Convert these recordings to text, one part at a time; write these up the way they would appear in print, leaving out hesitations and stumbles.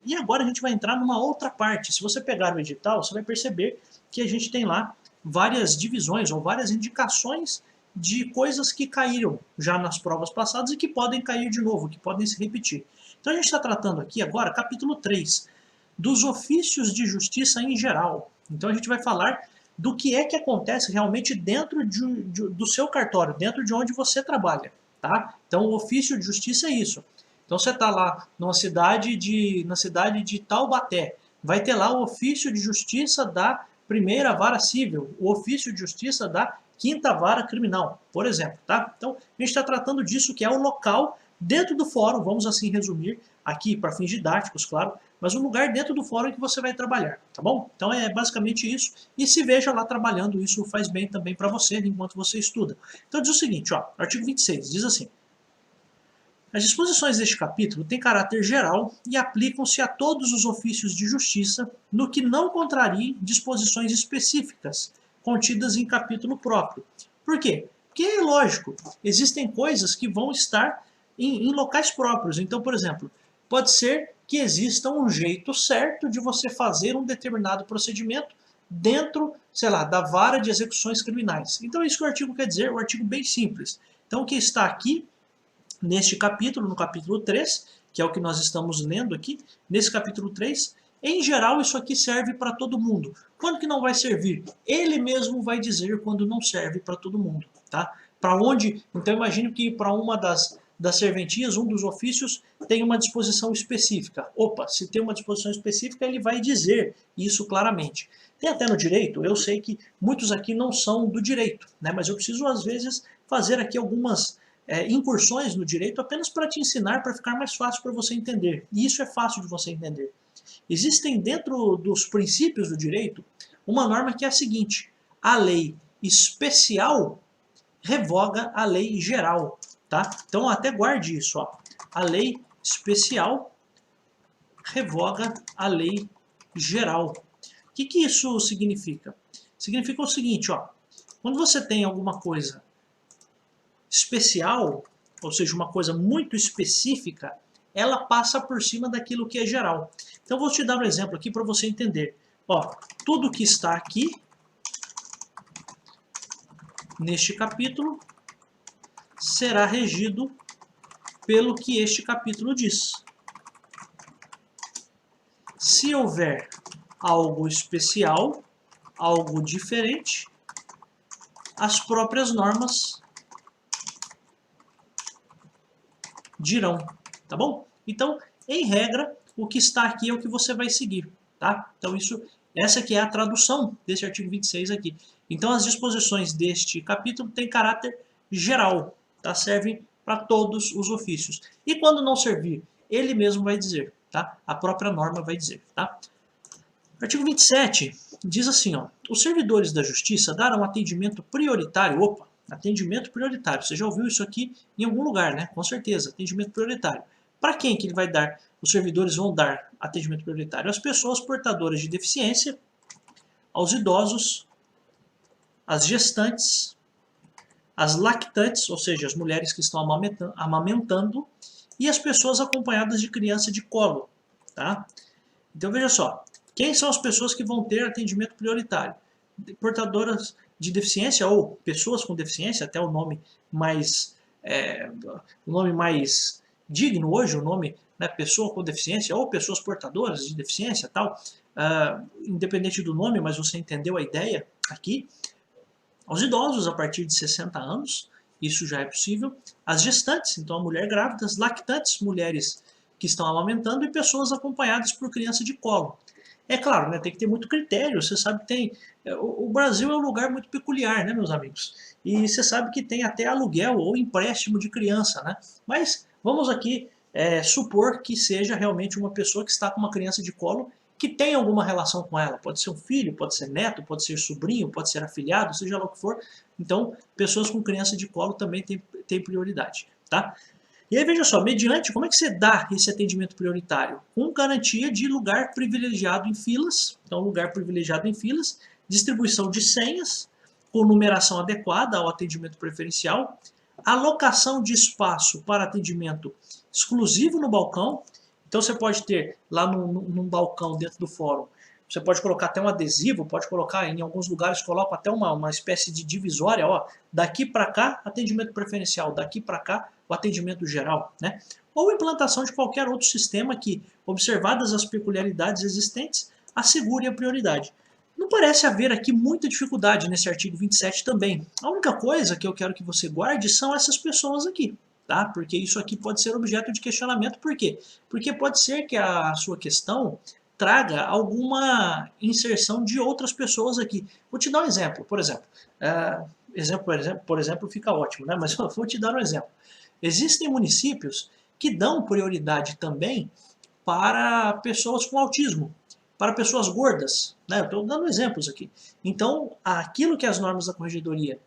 E agora a gente vai entrar numa outra parte. Se você pegar o edital, você vai perceber que a gente tem lá várias divisões ou várias indicações de coisas que caíram já nas provas passadas e que podem cair de novo, que podem se repetir. Então a gente está tratando aqui agora, capítulo 3, dos ofícios de justiça em geral. Então a gente vai falar do que é que acontece realmente dentro do seu cartório, dentro de onde você trabalha. Tá? Então o ofício de justiça é isso. Então você está lá na cidade de Taubaté, vai ter lá o ofício de justiça da primeira vara civil, o ofício de justiça da quinta vara criminal, por exemplo. Tá? Então a gente está tratando disso, que é o local dentro do fórum, vamos assim resumir, aqui para fins didáticos, claro, mas um lugar dentro do fórum que você vai trabalhar, tá bom? Então é basicamente isso, e se veja lá trabalhando, isso faz bem também para você enquanto você estuda. Então diz o seguinte, ó, artigo 26, diz assim: as disposições deste capítulo têm caráter geral e aplicam-se a todos os ofícios de justiça, no que não contrarie disposições específicas contidas em capítulo próprio. Por quê? Porque é lógico, existem coisas que vão estar em locais próprios. Então, por exemplo, pode ser que exista um jeito certo de você fazer um determinado procedimento dentro, sei lá, da vara de execuções criminais. Então é isso que o artigo quer dizer, um artigo bem simples. Então o que está aqui neste capítulo, no capítulo 3, que é o que nós estamos lendo aqui, nesse capítulo 3, em geral isso aqui serve para todo mundo. Quando que não vai servir? Ele mesmo vai dizer quando não serve para todo mundo. Tá? Para onde? Então imagine que para uma das serventias, um dos ofícios, tem uma disposição específica. Opa, se tem uma disposição específica, ele vai dizer isso claramente. Tem até no direito, eu sei que muitos aqui não são do direito, né? Mas eu preciso às vezes fazer aqui algumas incursões no direito apenas para te ensinar, para ficar mais fácil para você entender. E isso é fácil de você entender. Existem dentro dos princípios do direito uma norma que é a seguinte: a lei especial revoga a lei geral. Tá? Então até guarde isso. Ó. A lei especial revoga a lei geral. O que isso significa? Significa o seguinte, ó, quando você tem alguma coisa especial, ou seja, uma coisa muito específica, ela passa por cima daquilo que é geral. Então vou te dar um exemplo aqui para você entender. Ó, tudo que está aqui neste capítulo será regido pelo que este capítulo diz. Se houver algo especial, algo diferente, as próprias normas dirão, tá bom? Então, em regra, o que está aqui é o que você vai seguir, tá? Então, essa aqui é a tradução desse artigo 26 aqui. Então, as disposições deste capítulo têm caráter geral, tá? Servem para todos os ofícios. E quando não servir, ele mesmo vai dizer, tá? A própria norma vai dizer, tá? Artigo 27 diz assim, ó, os servidores da justiça darão atendimento prioritário, opa, atendimento prioritário, você já ouviu isso aqui em algum lugar, né? Com certeza, atendimento prioritário. Para quem que ele vai dar? Os servidores vão dar atendimento prioritário às pessoas portadoras de deficiência, aos idosos, às gestantes, às lactantes, ou seja, as mulheres que estão amamentando, e as pessoas acompanhadas de criança de colo, tá? Então veja só, quem são as pessoas que vão ter atendimento prioritário? Portadoras de deficiência ou pessoas com deficiência, até o nome mais digno hoje, o nome, né, pessoa com deficiência ou pessoas portadoras de deficiência, tal, independente do nome, mas você entendeu a ideia aqui. Aos idosos a partir de 60 anos, isso já é possível. As gestantes, então a mulher grávida, as lactantes, mulheres que estão amamentando, e pessoas acompanhadas por criança de colo. É claro, né, tem que ter muito critério, você sabe que tem... O Brasil é um lugar muito peculiar, né, meus amigos? E você sabe que tem até aluguel ou empréstimo de criança, né? Mas vamos aqui supor que seja realmente uma pessoa que está com uma criança de colo que tem alguma relação com ela. Pode ser um filho, pode ser neto, pode ser sobrinho, pode ser afilhado, seja lá o que for. Então, pessoas com criança de colo também têm prioridade, tá? E aí, veja só, mediante, como é que você dá esse atendimento prioritário? Com garantia de lugar privilegiado em filas, então lugar privilegiado em filas, distribuição de senhas, com numeração adequada ao atendimento preferencial, alocação de espaço para atendimento exclusivo no balcão Então você pode ter lá num balcão dentro do fórum, você pode colocar até um adesivo, pode colocar, em alguns lugares colocam até uma espécie de divisória, ó, daqui para cá, atendimento preferencial, daqui para cá, o atendimento geral, né? Ou implantação de qualquer outro sistema que, observadas as peculiaridades existentes, assegure a prioridade. Não parece haver aqui muita dificuldade nesse artigo 27 também. A única coisa que eu quero que você guarde são essas pessoas aqui, tá? Porque isso aqui pode ser objeto de questionamento. Por quê? Porque pode ser que a sua questão traga alguma inserção de outras pessoas aqui. Vou te dar um exemplo. Por exemplo, por exemplo fica ótimo, né? Mas eu vou te dar um exemplo. Existem municípios que dão prioridade também para pessoas com autismo, para pessoas gordas, né? Eu estou dando exemplos aqui. Então, aquilo que as normas da corregedoria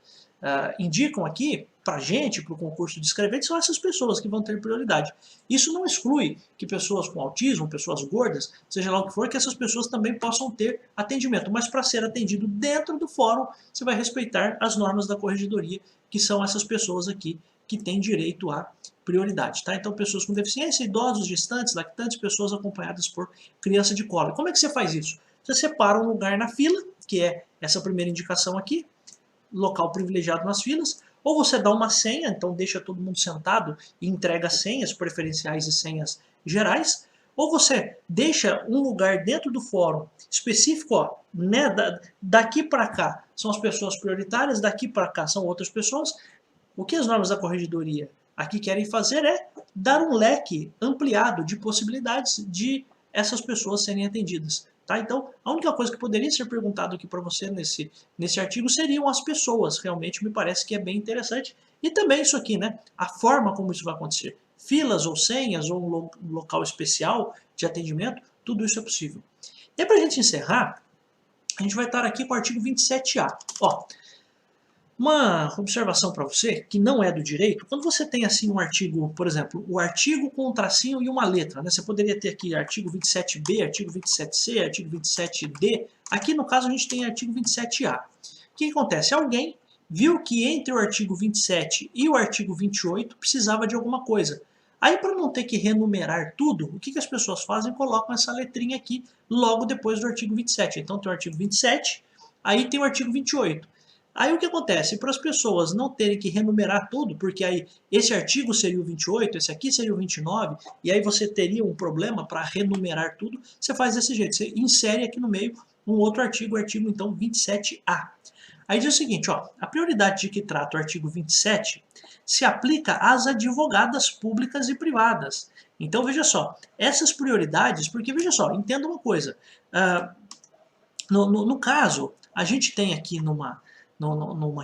indicam aqui, para a gente, para o concurso de escrevente, são essas pessoas que vão ter prioridade. Isso não exclui que pessoas com autismo, pessoas gordas, seja lá o que for, que essas pessoas também possam ter atendimento. Mas para ser atendido dentro do fórum, você vai respeitar as normas da corregedoria, que são essas pessoas aqui que têm direito à prioridade. Tá? Então, pessoas com deficiência, idosos, gestantes, lactantes, pessoas acompanhadas por criança de colo. Como é que você faz isso? Você separa um lugar na fila, que é essa primeira indicação aqui, local privilegiado nas filas, ou você dá uma senha, então deixa todo mundo sentado e entrega senhas preferenciais e senhas gerais, ou você deixa um lugar dentro do fórum específico, ó, né, daqui para cá são as pessoas prioritárias, daqui para cá são outras pessoas. O que as normas da corregedoria aqui querem fazer é dar um leque ampliado de possibilidades de essas pessoas serem atendidas. Tá? Então, a única coisa que poderia ser perguntado aqui para você nesse artigo seriam as pessoas. Realmente me parece que é bem interessante. E também isso aqui, né? A forma como isso vai acontecer. Filas ou senhas ou um local especial de atendimento, tudo isso é possível. E para a gente encerrar, a gente vai estar aqui com o artigo 27A. Ó, uma observação para você, que não é do direito, quando você tem assim um artigo, por exemplo, o artigo com um tracinho e uma letra, né? Você poderia ter aqui artigo 27B, artigo 27C, artigo 27D, aqui no caso a gente tem artigo 27A. O que acontece? Alguém viu que entre o artigo 27 e o artigo 28 precisava de alguma coisa. Aí, para não ter que renumerar tudo, o que as pessoas fazem? Colocam essa letrinha aqui logo depois do artigo 27. Então tem o artigo 27, aí tem o artigo 28. Aí o que acontece? Para as pessoas não terem que renumerar tudo, porque aí esse artigo seria o 28, esse aqui seria o 29, e aí você teria um problema para renumerar tudo, você faz desse jeito, você insere aqui no meio um outro artigo, o artigo então 27A. Aí diz o seguinte, ó, a prioridade de que trata o artigo 27 se aplica às advogadas públicas e privadas. Então veja só, essas prioridades, porque veja só, entenda uma coisa, no caso, a gente tem aqui numa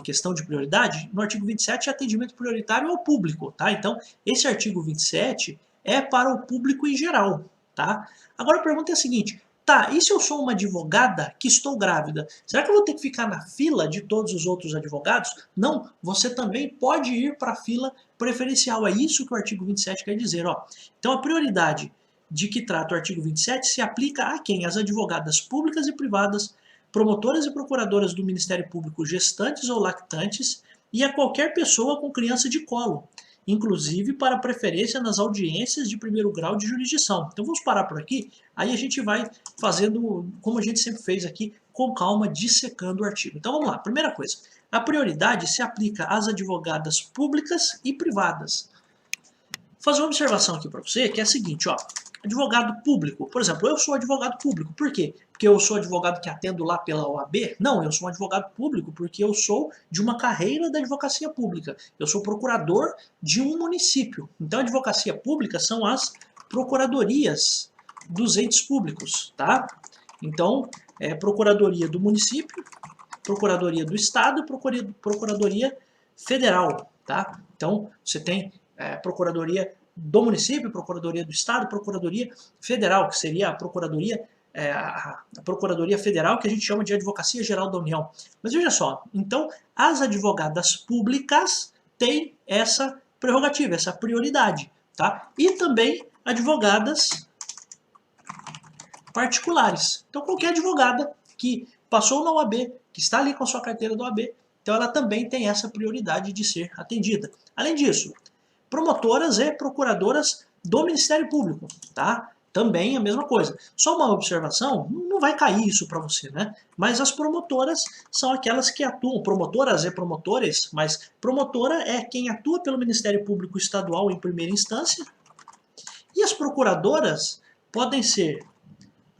questão de prioridade, no artigo 27 é atendimento prioritário ao público, tá? Então, esse artigo 27 é para o público em geral, tá? Agora a pergunta é a seguinte, tá, e se eu sou uma advogada que estou grávida, será que eu vou ter que ficar na fila de todos os outros advogados? Não, você também pode ir para a fila preferencial, é isso que o artigo 27 quer dizer, ó. Então, a prioridade de que trata o artigo 27 se aplica a quem? As advogadas públicas e privadas, promotoras e procuradoras do Ministério Público gestantes ou lactantes e a qualquer pessoa com criança de colo, inclusive para preferência nas audiências de primeiro grau de jurisdição. Então vamos parar por aqui, aí a gente vai fazendo como a gente sempre fez aqui, com calma, dissecando o artigo. Então vamos lá, primeira coisa, a prioridade se aplica às advogadas públicas e privadas. Vou fazer uma observação aqui para você, que é a seguinte, ó, advogado público, por exemplo, eu sou advogado público, por quê? Porque eu sou advogado que atendo lá pela OAB? Não, eu sou um advogado público porque eu sou de uma carreira da advocacia pública. Eu sou procurador de um município. Então, a advocacia pública são as procuradorias dos entes públicos, tá? Então, é procuradoria do município, procuradoria do estado e procuradoria federal, tá? Então, você tem procuradoria do município, procuradoria do estado, procuradoria federal, que seria a procuradoria federal, que a gente chama de Advocacia Geral da União. Mas veja só, então as advogadas públicas têm essa prerrogativa, essa prioridade, tá? E também advogadas particulares. Então qualquer advogada que passou na OAB, que está ali com a sua carteira da OAB, então ela também tem essa prioridade de ser atendida. Além disso, promotoras e procuradoras do Ministério Público, tá? Também a mesma coisa. Só uma observação, não vai cair isso para você, né? Mas as promotoras são aquelas que atuam, promotoras e promotores, mas promotora é quem atua pelo Ministério Público Estadual em primeira instância, e as procuradoras podem ser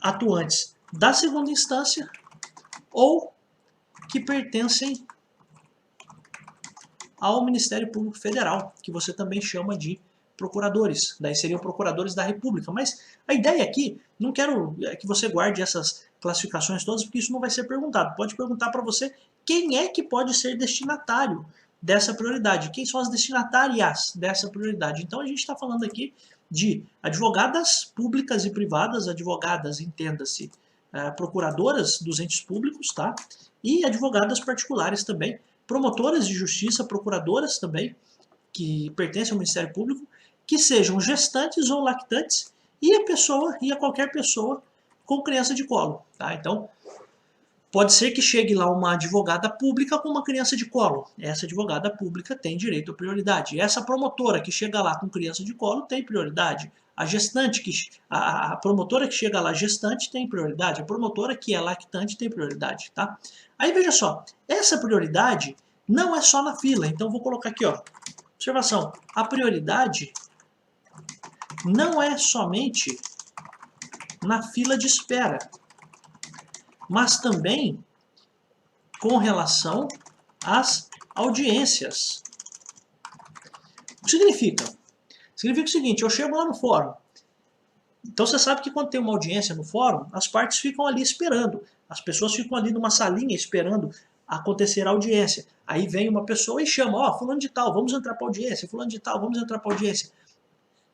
atuantes da segunda instância ou que pertencem ao Ministério Público Federal, que você também chama de procuradores. Daí seriam procuradores da República. Mas a ideia aqui, não quero que você guarde essas classificações todas, porque isso não vai ser perguntado. Pode perguntar para você quem é que pode ser destinatário dessa prioridade, quem são as destinatárias dessa prioridade. Então a gente está falando aqui de advogadas públicas e privadas, advogadas, entenda-se, procuradoras dos entes públicos, tá? E advogadas particulares também, promotoras de justiça, procuradoras também, que pertencem ao Ministério Público, que sejam gestantes ou lactantes, e a pessoa, e a qualquer pessoa com criança de colo, tá? Então, pode ser que chegue lá uma advogada pública com uma criança de colo. Essa advogada pública tem direito à prioridade. Essa promotora que chega lá com criança de colo tem prioridade. A gestante, a promotora que chega lá gestante tem prioridade. A promotora que é lactante tem prioridade, tá? Aí veja só, essa prioridade não é só na fila. Então vou colocar aqui, ó. Observação, a prioridade não é somente na fila de espera, mas também com relação às audiências. O que significa? Significa o seguinte, eu chego lá no fórum, então você sabe que quando tem uma audiência no fórum, as partes ficam ali esperando, as pessoas ficam ali numa salinha esperando acontecer a audiência. Aí vem uma pessoa e chama, ó, fulano de tal, vamos entrar para audiência, fulano de tal, vamos entrar para audiência.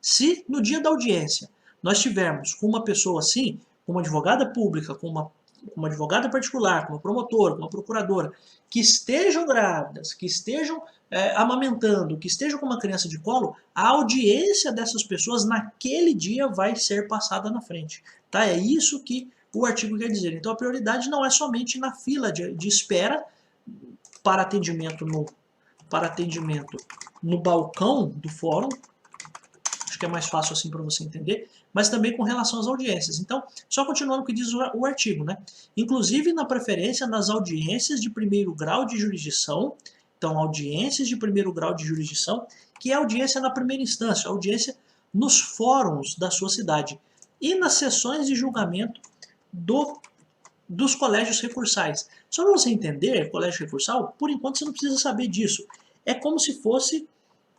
Se no dia da audiência nós tivermos com uma pessoa assim, com uma advogada pública, com uma advogada particular, com uma promotora, com uma procuradora, que estejam grávidas, que estejam amamentando, que estejam com uma criança de colo, a audiência dessas pessoas naquele dia vai ser passada na frente. Tá? É isso que o artigo quer dizer. Então a prioridade não é somente na fila de espera para atendimento no balcão do fórum, acho que é mais fácil assim para você entender, mas também com relação às audiências. Então, só continuando o que diz o artigo, né? Inclusive na preferência nas audiências de primeiro grau de jurisdição, então audiências de primeiro grau de jurisdição, que é a audiência na primeira instância, a audiência nos fóruns da sua cidade, e nas sessões de julgamento dos colégios recursais. Só para você entender, colégio recursal, por enquanto você não precisa saber disso. É como se fosse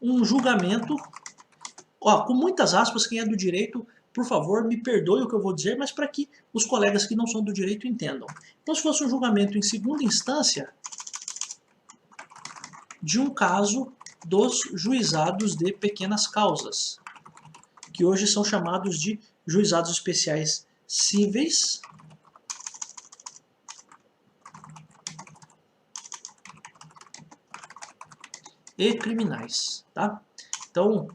um julgamento, ó, com muitas aspas, quem é do direito, por favor, me perdoe o que eu vou dizer, mas para que os colegas que não são do direito entendam. Então, se fosse um julgamento em segunda instância de um caso dos juizados de pequenas causas, que hoje são chamados de juizados especiais cíveis e criminais, tá? Então,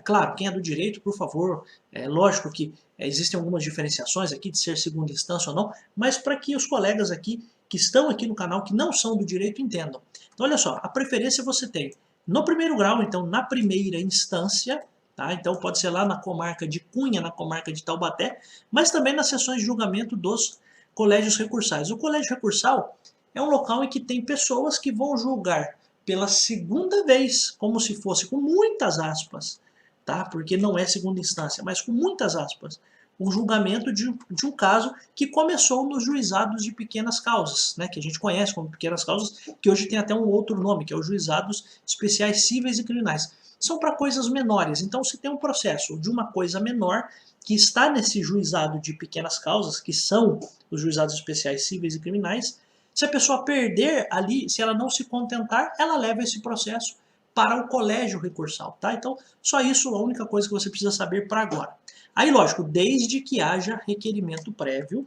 claro, quem é do direito, por favor, é lógico que existem algumas diferenciações aqui de ser segunda instância ou não, mas para que os colegas aqui que estão aqui no canal, que não são do direito, entendam. Então, olha só, a preferência você tem no primeiro grau, então na primeira instância, tá? Então pode ser lá na comarca de Cunha, na comarca de Taubaté, mas também nas sessões de julgamento dos colégios recursais. O colégio recursal é um local em que tem pessoas que vão julgar pela segunda vez, como se fosse, com muitas aspas, tá? Porque não é segunda instância, mas com muitas aspas, um julgamento de um caso que começou nos juizados de pequenas causas, né? Que a gente conhece como pequenas causas, que hoje tem até um outro nome, que é os juizados especiais cíveis e criminais. São para coisas menores, então se tem um processo de uma coisa menor que está nesse juizado de pequenas causas, que são os juizados especiais cíveis e criminais, se a pessoa perder ali, se ela não se contentar, ela leva esse processo para o colégio recursal, tá? Então, só isso, a única coisa que você precisa saber para agora. Aí, lógico, desde que haja requerimento prévio,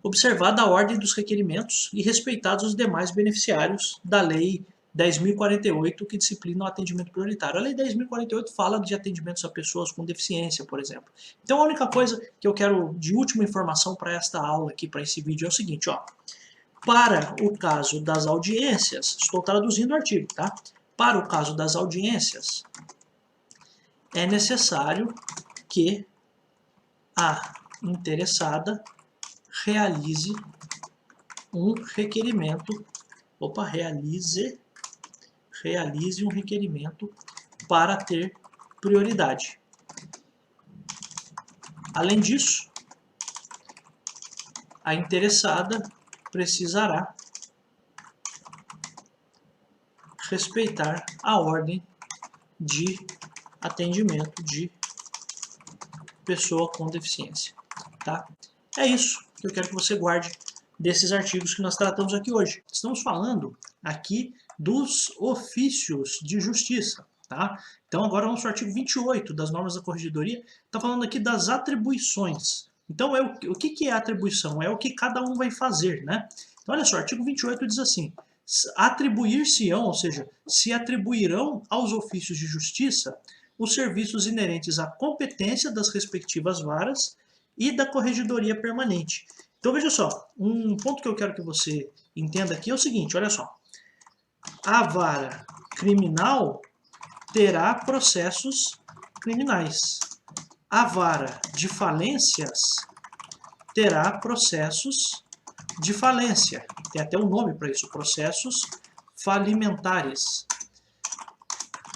observada a ordem dos requerimentos e respeitados os demais beneficiários da Lei 10.048, que disciplina o atendimento prioritário. A Lei 10.048 fala de atendimentos a pessoas com deficiência, por exemplo. Então, a única coisa que eu quero de última informação para esta aula aqui, para esse vídeo, é o seguinte, ó. Para o caso das audiências, estou traduzindo o artigo, tá? Para o caso das audiências, é necessário que a interessada realize um requerimento, realize um requerimento para ter prioridade. Além disso, a interessada precisará respeitar a ordem de atendimento de pessoa com deficiência, tá? É isso que eu quero que você guarde desses artigos que nós tratamos aqui hoje. Estamos falando aqui dos ofícios de justiça, tá? Então agora vamos para o artigo 28 das normas da corregedoria. Está falando aqui das atribuições. Então o que é atribuição? É o que cada um vai fazer, né? Então olha só, o artigo 28 diz assim: atribuir-se-ão, ou seja, se atribuirão aos ofícios de justiça os serviços inerentes à competência das respectivas varas e da corregedoria permanente. Então veja só, um ponto que eu quero que você entenda aqui é o seguinte, olha só. A vara criminal terá processos criminais. A vara de falências terá processos de falência. Tem até um nome para isso, processos falimentares.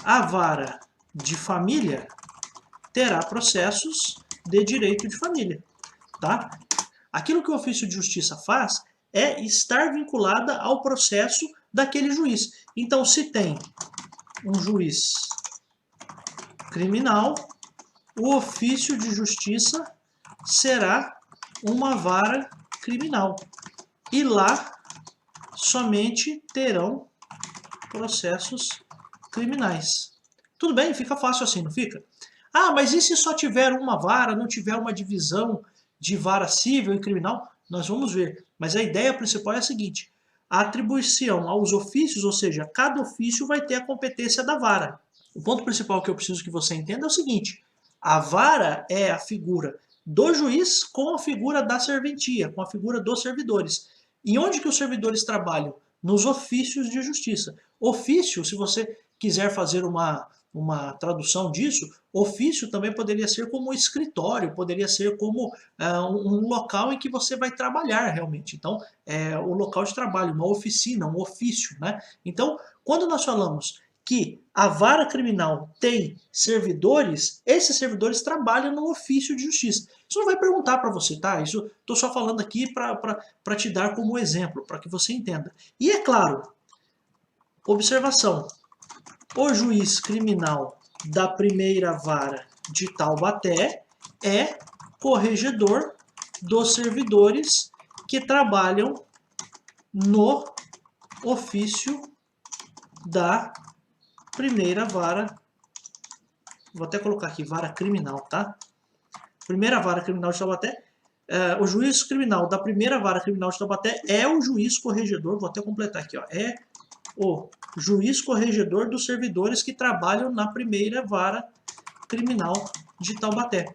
A vara de família terá processos de direito de família, tá? Aquilo que o ofício de justiça faz é estar vinculada ao processo daquele juiz. Então, se tem um juiz criminal, o ofício de justiça será uma vara criminal. E lá somente terão processos criminais. Tudo bem? Fica fácil assim, não fica? Ah, mas e se só tiver uma vara, não tiver uma divisão de vara civil e criminal? Nós vamos ver. Mas a ideia principal é a seguinte: a atribuição aos ofícios, ou seja, cada ofício vai ter a competência da vara. O ponto principal que eu preciso que você entenda é o seguinte: a vara é a figura do juiz com a figura da serventia, com a figura dos servidores. E onde que os servidores trabalham? Nos ofícios de justiça. Ofício, se você quiser fazer uma tradução disso, ofício também poderia ser como um escritório, poderia ser como um local em que você vai trabalhar realmente. Então, o local de trabalho, uma oficina, um ofício, né? Então, quando nós falamos que a vara criminal tem servidores, esses servidores trabalham no ofício de justiça. Isso não vai perguntar para você, tá? Isso estou só falando aqui para te dar como exemplo, para que você entenda. E é claro, observação, o juiz criminal da primeira vara de Taubaté é corregedor dos servidores que trabalham no ofício da primeira vara, vou até colocar aqui, vara criminal, tá? Primeira vara criminal de Taubaté, o juiz criminal da primeira vara criminal de Taubaté é o juiz corregedor, vou até completar aqui, ó, é o juiz corregedor dos servidores que trabalham na primeira vara criminal de Taubaté.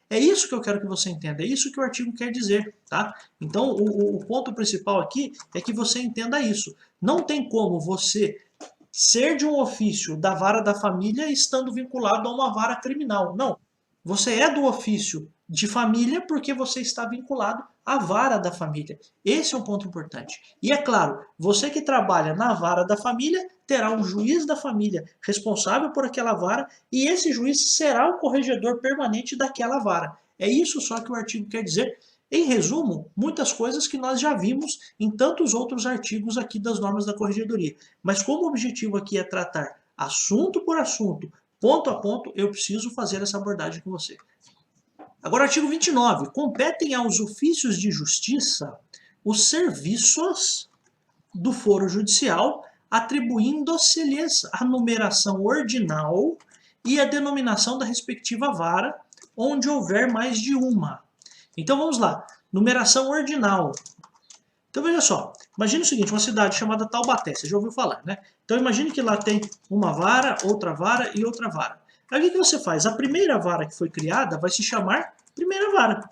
É isso que eu quero que você entenda, é isso que o artigo quer dizer, tá? Então, o ponto principal aqui é que você entenda isso. Não tem como você ser de um ofício da vara da família estando vinculado a uma vara criminal. Não. Você é do ofício de família porque você está vinculado à vara da família. Esse é um ponto importante. E é claro, você que trabalha na vara da família terá um juiz da família responsável por aquela vara e esse juiz será o corregedor permanente daquela vara. É isso só que o artigo quer dizer. Em resumo, muitas coisas que nós já vimos em tantos outros artigos aqui das normas da corregedoria. Mas como o objetivo aqui é tratar assunto por assunto, ponto a ponto, eu preciso fazer essa abordagem com você. Agora, artigo 29. Competem aos ofícios de justiça os serviços do foro judicial, atribuindo-se-lhes a numeração ordinal e a denominação da respectiva vara, onde houver mais de uma. Então vamos lá, numeração ordinal. Então veja só, imagine o seguinte, uma cidade chamada Taubaté, você já ouviu falar, né? Então imagine que lá tem uma vara e outra vara. Aí o que você faz? A primeira vara que foi criada vai se chamar primeira vara.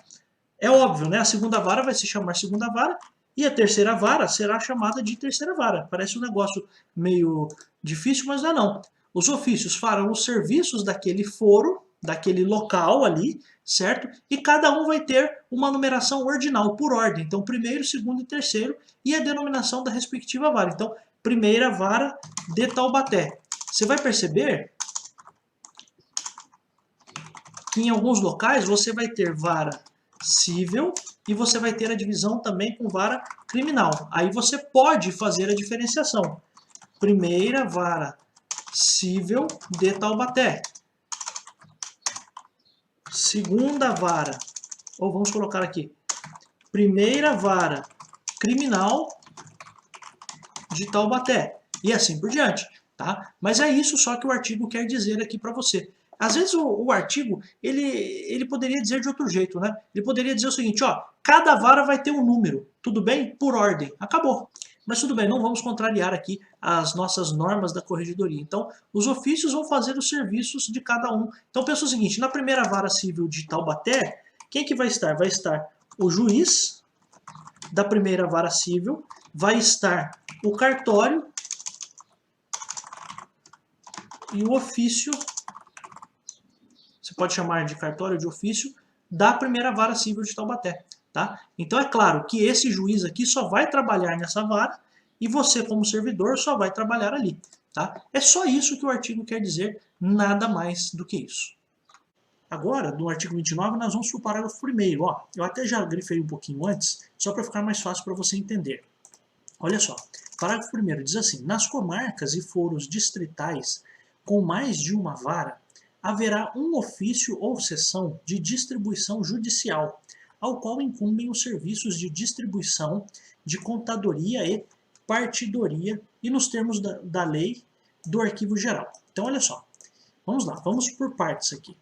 É óbvio, né? A segunda vara vai se chamar segunda vara e a terceira vara será chamada de terceira vara. Parece um negócio meio difícil, mas não é não. Os ofícios farão os serviços daquele foro, daquele local ali, certo? E cada um vai ter uma numeração ordinal, por ordem. Então, primeiro, segundo e terceiro, e a denominação da respectiva vara. Então, primeira vara de Taubaté. Você vai perceber que em alguns locais você vai ter vara civil e você vai ter a divisão também com vara criminal. Aí você pode fazer a diferenciação. Primeira vara civil de Taubaté. Segunda vara, ou vamos colocar aqui, primeira vara criminal de Taubaté. E assim por diante, tá? Mas é isso só que o artigo quer dizer aqui para você. Às vezes o artigo, ele poderia dizer de outro jeito, né? Ele poderia dizer o seguinte, ó, cada vara vai ter um número, tudo bem? Por ordem, acabou. Mas tudo bem, não vamos contrariar aqui as nossas normas da corregedoria. Então, os ofícios vão fazer os serviços de cada um. Então, pensa o seguinte, na primeira vara civil de Taubaté, quem que vai estar? Vai estar o juiz da primeira vara civil, vai estar o cartório e o ofício, você pode chamar de cartório ou de ofício, da primeira vara civil de Taubaté. Tá? Então é claro que esse juiz aqui só vai trabalhar nessa vara e você, como servidor, só vai trabalhar ali. Tá? É só isso que o artigo quer dizer, nada mais do que isso. Agora, no artigo 29, nós vamos para o parágrafo 1º. Ó, eu até já grifei um pouquinho antes, só para ficar mais fácil para você entender. Olha só, parágrafo 1º diz assim, nas comarcas e foros distritais com mais de uma vara, haverá um ofício ou seção de distribuição judicial, ao qual incumbem os serviços de distribuição, de contadoria e partidoria, e nos termos da lei do arquivo geral. Então, olha só, vamos lá, vamos por partes aqui.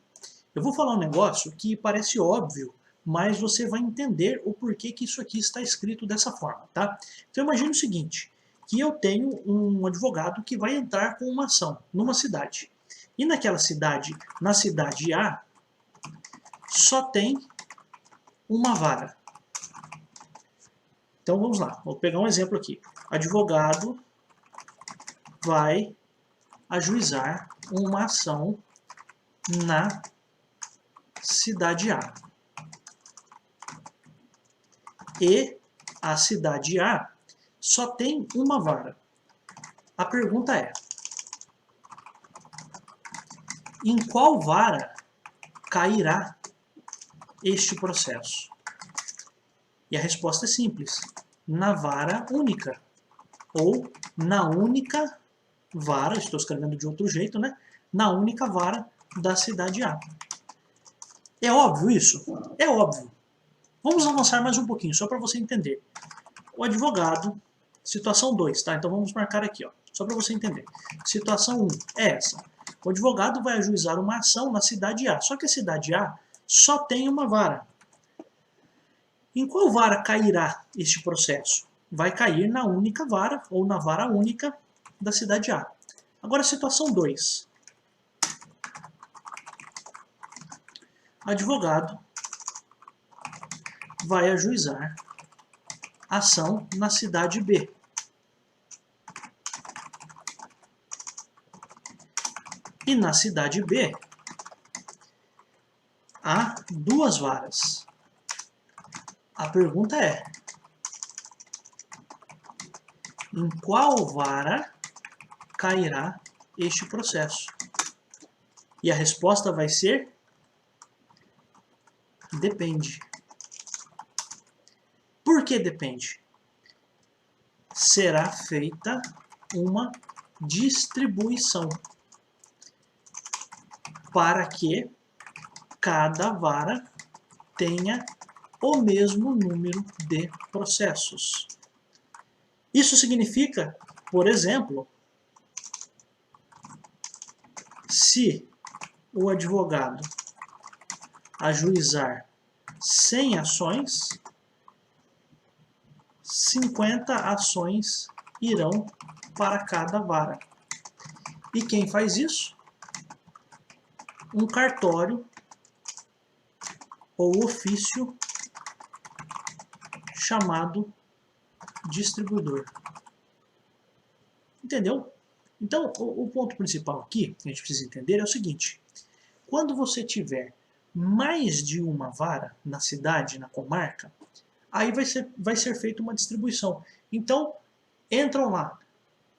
Eu vou falar um negócio que parece óbvio, mas você vai entender o porquê que isso aqui está escrito dessa forma, tá? Então imagine o seguinte, que eu tenho um advogado que vai entrar com uma ação numa cidade. E naquela cidade, na cidade A, só tem uma vara. Então vamos lá, vou pegar um exemplo aqui. Advogado vai ajuizar uma ação na cidade A. E a cidade A só tem uma vara. A pergunta é, em qual vara cairá este processo? E a resposta é simples, na vara única, ou na única vara, estou escrevendo de outro jeito, né? Na única vara da cidade A. É óbvio isso? É óbvio. Vamos avançar mais um pouquinho, só para você entender. O advogado, situação 2, tá? Então vamos marcar aqui, ó, só para você entender. Situação 1 é essa. O advogado vai ajuizar uma ação na cidade A, só que a cidade A só tem uma vara. Em qual vara cairá este processo? Vai cair na única vara, ou na vara única da cidade A. Agora, situação 2. Advogado vai ajuizar ação na cidade B. E na cidade B, há duas varas. A pergunta é, em qual vara cairá este processo? E a resposta vai ser, depende. Por que depende? Será feita uma distribuição para que cada vara tenha o mesmo número de processos. Isso significa, por exemplo, se o advogado ajuizar 100 ações, 50 ações irão para cada vara. E quem faz isso? Um cartório ou ofício chamado distribuidor. Entendeu? Então, o ponto principal aqui, que a gente precisa entender, é o seguinte. Quando você tiver mais de uma vara na cidade, na comarca, aí vai ser feita uma distribuição. Então, entram lá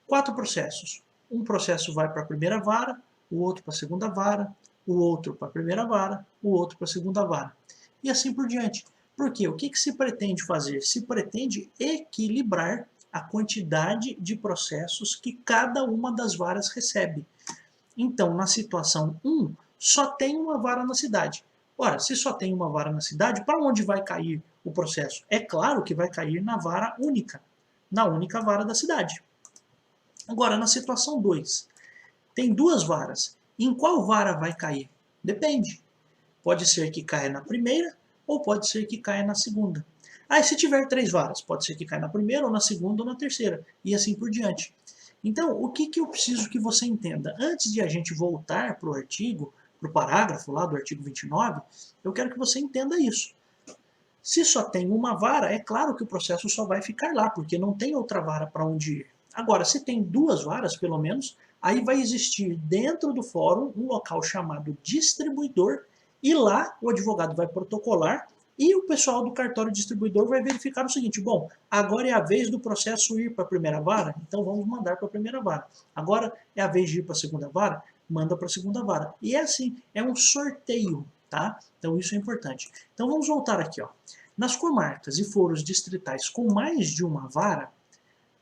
4 processos. Um processo vai para a primeira vara, o outro para a segunda vara, o outro para a primeira vara, o outro para a segunda vara. E assim por diante. Por quê? O que se pretende fazer? Se pretende equilibrar a quantidade de processos que cada uma das varas recebe. Então, na situação 1, só tem uma vara na cidade. Ora, se só tem uma vara na cidade, para onde vai cair o processo? É claro que vai cair na vara única, na única vara da cidade. Agora, na situação 2, tem 2 varas. Em qual vara vai cair? Depende. Pode ser que caia na primeira ou pode ser que caia na segunda. Aí, se tiver 3 varas, pode ser que caia na primeira, ou na segunda, ou na terceira, e assim por diante. Então, o que eu preciso que você entenda? Antes de a gente voltar para o artigo, para o parágrafo lá do artigo 29, eu quero que você entenda isso. Se só tem uma vara, é claro que o processo só vai ficar lá, porque não tem outra vara para onde ir. Agora, se tem 2 varas, pelo menos, aí vai existir dentro do fórum um local chamado distribuidor, e lá o advogado vai protocolar e o pessoal do cartório distribuidor vai verificar o seguinte: bom, agora é a vez do processo ir para a primeira vara, então vamos mandar para a primeira vara. Agora é a vez de ir para a segunda vara, manda para a segunda vara. E é assim, é um sorteio, tá? Então isso é importante. Então vamos voltar aqui, ó. Nas comarcas e foros distritais com mais de uma vara,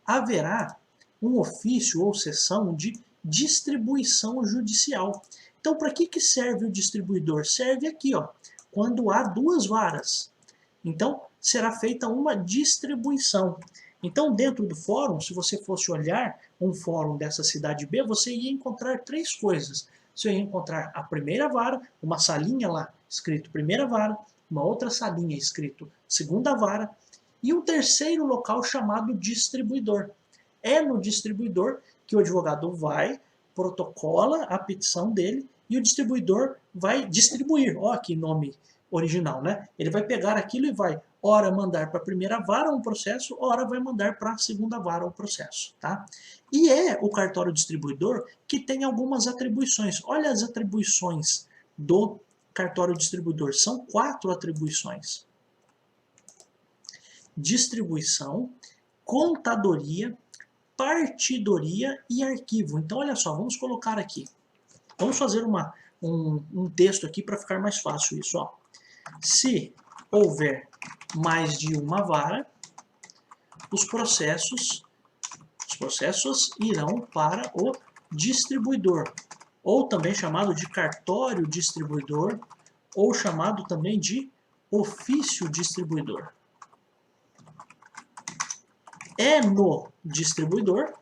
haverá um ofício ou sessão de distribuição judicial. Então, para que serve o distribuidor? Serve aqui, ó, quando há 2 varas. Então, será feita uma distribuição. Então, dentro do fórum, se você fosse olhar um fórum dessa cidade B, você ia encontrar 3 coisas. Você ia encontrar a primeira vara, uma salinha lá escrito primeira vara, uma outra salinha escrito segunda vara, e um terceiro local chamado distribuidor. É no distribuidor que o advogado vai, protocola a petição dele e o distribuidor vai distribuir. Ó, que nome original, né? Ele vai pegar aquilo e vai, ora mandar para a primeira vara um processo, ora vai mandar para a segunda vara um processo, tá? E é o cartório distribuidor que tem algumas atribuições. Olha as atribuições do cartório distribuidor. São 4 atribuições: distribuição, contadoria, partidoria e arquivo. Então, olha só, vamos colocar aqui. Vamos fazer um texto aqui para ficar mais fácil isso. Ó. Se houver mais de uma vara, os processos irão para o distribuidor, ou também chamado de cartório distribuidor, ou chamado também de ofício distribuidor. É no distribuidor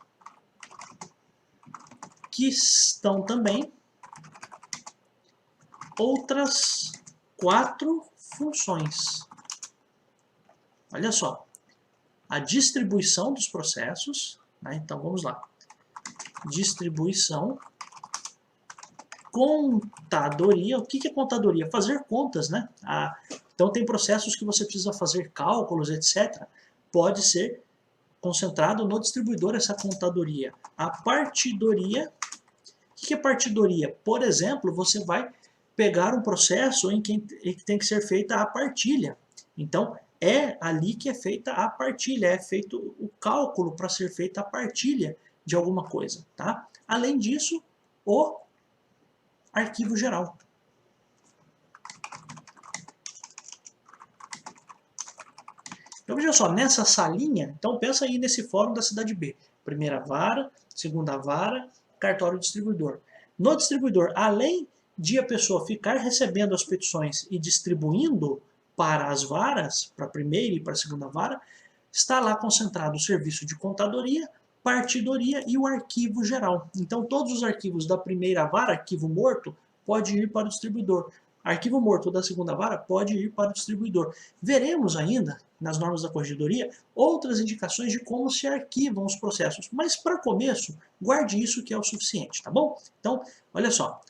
que estão também outras 4 funções. Olha só, a distribuição dos processos, né? Então vamos lá. Distribuição, contadoria. O que é contadoria? Fazer contas, né? Então tem processos que você precisa fazer cálculos, etc. Pode ser concentrado no distribuidor essa contadoria. A partidoria. O que é partidoria? Por exemplo, você vai pegar um processo em que tem que ser feita a partilha. Então, é ali que é feita a partilha, é feito o cálculo para ser feita a partilha de alguma coisa, tá? Além disso, o arquivo geral. Então, veja só, nessa salinha, então pensa aí nesse fórum da cidade B. Primeira vara, segunda vara, cartório distribuidor. No distribuidor, além de a pessoa ficar recebendo as petições e distribuindo para as varas, para a primeira e para a segunda vara, está lá concentrado o serviço de contadoria, partidoria e o arquivo geral. Então, todos os arquivos da primeira vara, arquivo morto, pode ir para o distribuidor. Arquivo morto da segunda vara pode ir para o distribuidor. Veremos ainda, nas normas da corregedoria, outras indicações de como se arquivam os processos. Mas, para começo, guarde isso que é o suficiente, tá bom? Então, olha só.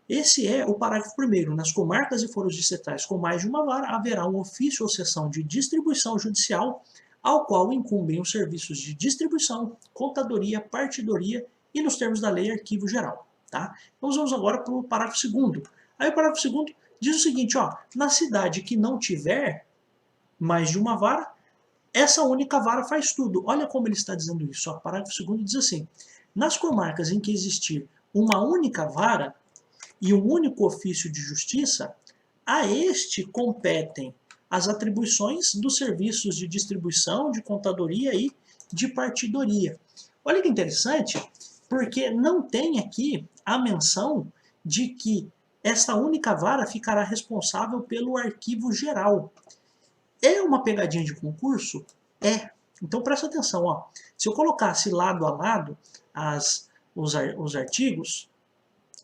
Esse é o parágrafo 1º. Nas comarcas e foros distritais com mais de uma vara, haverá um ofício ou sessão de distribuição judicial, ao qual incumbem os serviços de distribuição, contadoria, partidoria e nos termos da lei, arquivo geral. Tá? Então vamos agora para o parágrafo 2º. Aí o parágrafo 2º diz o seguinte, ó, na cidade que não tiver mais de uma vara, essa única vara faz tudo. Olha como ele está dizendo isso. Ó, o parágrafo 2º diz assim, nas comarcas em que existir uma única vara e um único ofício de justiça, a este competem as atribuições dos serviços de distribuição, de contadoria e de partidoria. Olha que interessante, porque não tem aqui a menção de que esta única vara ficará responsável pelo arquivo geral. É uma pegadinha de concurso? É. Então presta atenção, ó. Se eu colocasse lado a lado os artigos,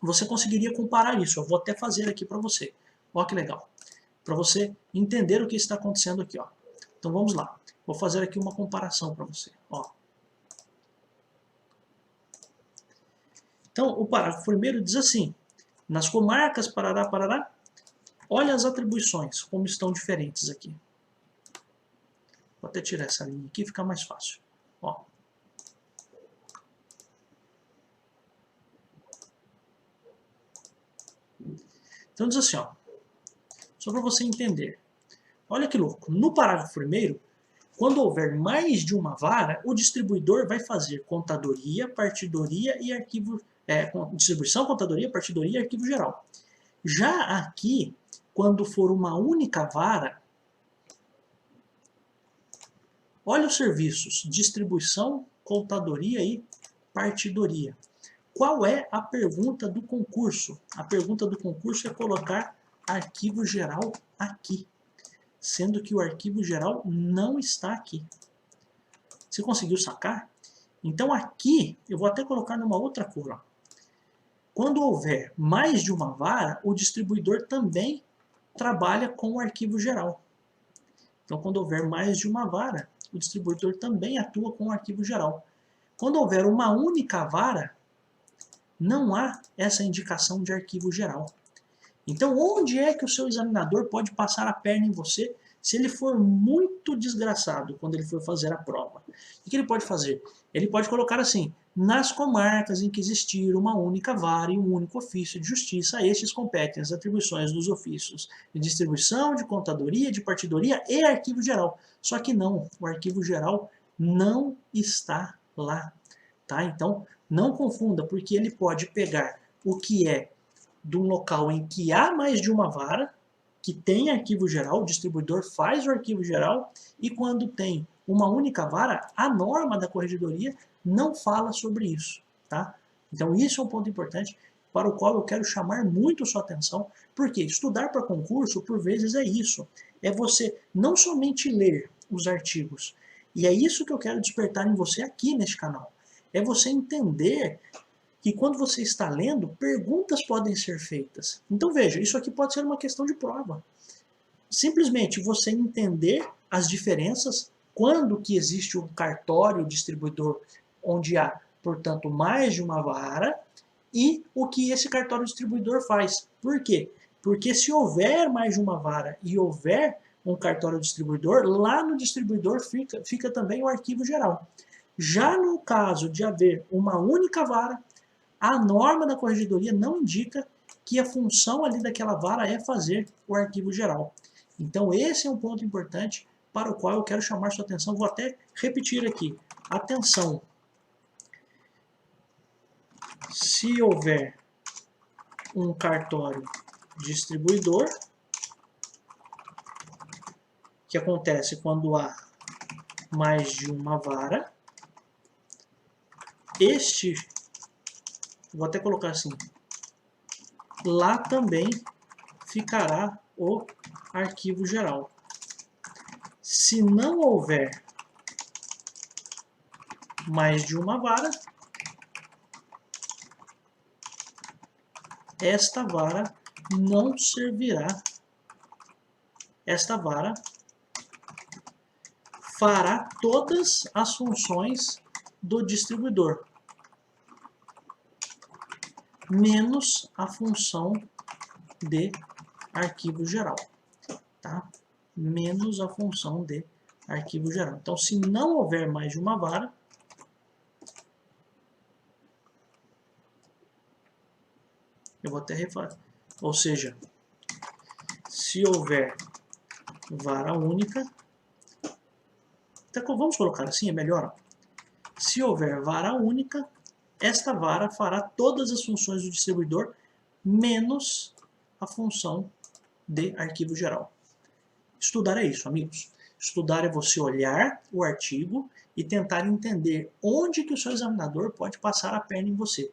você conseguiria comparar isso. Eu vou até fazer aqui para você. Olha que legal. Para você entender o que está acontecendo aqui. Ó. Então vamos lá. Vou fazer aqui uma comparação para você. Ó. Então o parágrafo 1º diz assim, nas comarcas, parará, parará, olha as atribuições, como estão diferentes aqui. Vou até tirar essa linha aqui, fica mais fácil. Ó. Então diz assim, ó, só para você entender. Olha que louco. No parágrafo 1º, quando houver mais de uma vara, o distribuidor vai fazer contadoria, partidoria e arquivo... distribuição, contadoria, partidoria e arquivo geral. Já aqui, quando for uma única vara, olha os serviços, distribuição, contadoria e partidoria. Qual é a pergunta do concurso? A pergunta do concurso é colocar arquivo geral aqui, sendo que o arquivo geral não está aqui. Você conseguiu sacar? Então aqui, eu vou até colocar numa outra cor. Ó. Quando houver mais de uma vara, o distribuidor também trabalha com o arquivo geral. Então quando houver mais de uma vara, o distribuidor também atua com o arquivo geral. Quando houver uma única vara, não há essa indicação de arquivo geral. Então, onde é que o seu examinador pode passar a perna em você se ele for muito desgraçado quando ele for fazer a prova? O que ele pode fazer? Ele pode colocar assim, nas comarcas em que existir uma única vara e um único ofício de justiça, a estes competem as atribuições dos ofícios de distribuição, de contadoria, de partidoria e arquivo geral. Só que não, o arquivo geral não está lá. Tá? Então, não confunda, porque ele pode pegar o que é de um local em que há mais de uma vara, que tem arquivo geral, o distribuidor faz o arquivo geral, e quando tem uma única vara, a norma da corregedoria não fala sobre isso. Tá? Então, isso é um ponto importante para o qual eu quero chamar muito sua atenção, porque estudar para concurso, por vezes, é isso. É você não somente ler os artigos, e é isso que eu quero despertar em você aqui neste canal. É você entender que quando você está lendo, perguntas podem ser feitas. Então veja, isso aqui pode ser uma questão de prova. Simplesmente você entender as diferenças, quando que existe um cartório distribuidor onde há, portanto, mais de uma vara, e o que esse cartório distribuidor faz. Por quê? Porque se houver mais de uma vara e houver um cartório distribuidor, lá no distribuidor fica também o arquivo geral. Já no caso de haver uma única vara, a norma da corregedoria não indica que a função ali daquela vara é fazer o arquivo geral. Então esse é um ponto importante para o qual eu quero chamar sua atenção. Vou até repetir aqui. Atenção! Se houver um cartório distribuidor, que acontece quando há mais de uma vara, vou até colocar assim, lá também ficará o arquivo geral. Se não houver mais de uma vara, esta vara não servirá. Esta vara fará todas as funções do distribuidor, menos a função de arquivo geral, tá? Menos a função de arquivo geral. Então, se não houver mais de uma vara, eu vou até refazer, ou seja, se houver vara única, vamos colocar assim, é melhor. Se houver vara única, esta vara fará todas as funções do distribuidor, menos a função de arquivo geral. Estudar é isso, amigos. Estudar é você olhar o artigo e tentar entender onde que o seu examinador pode passar a perna em você.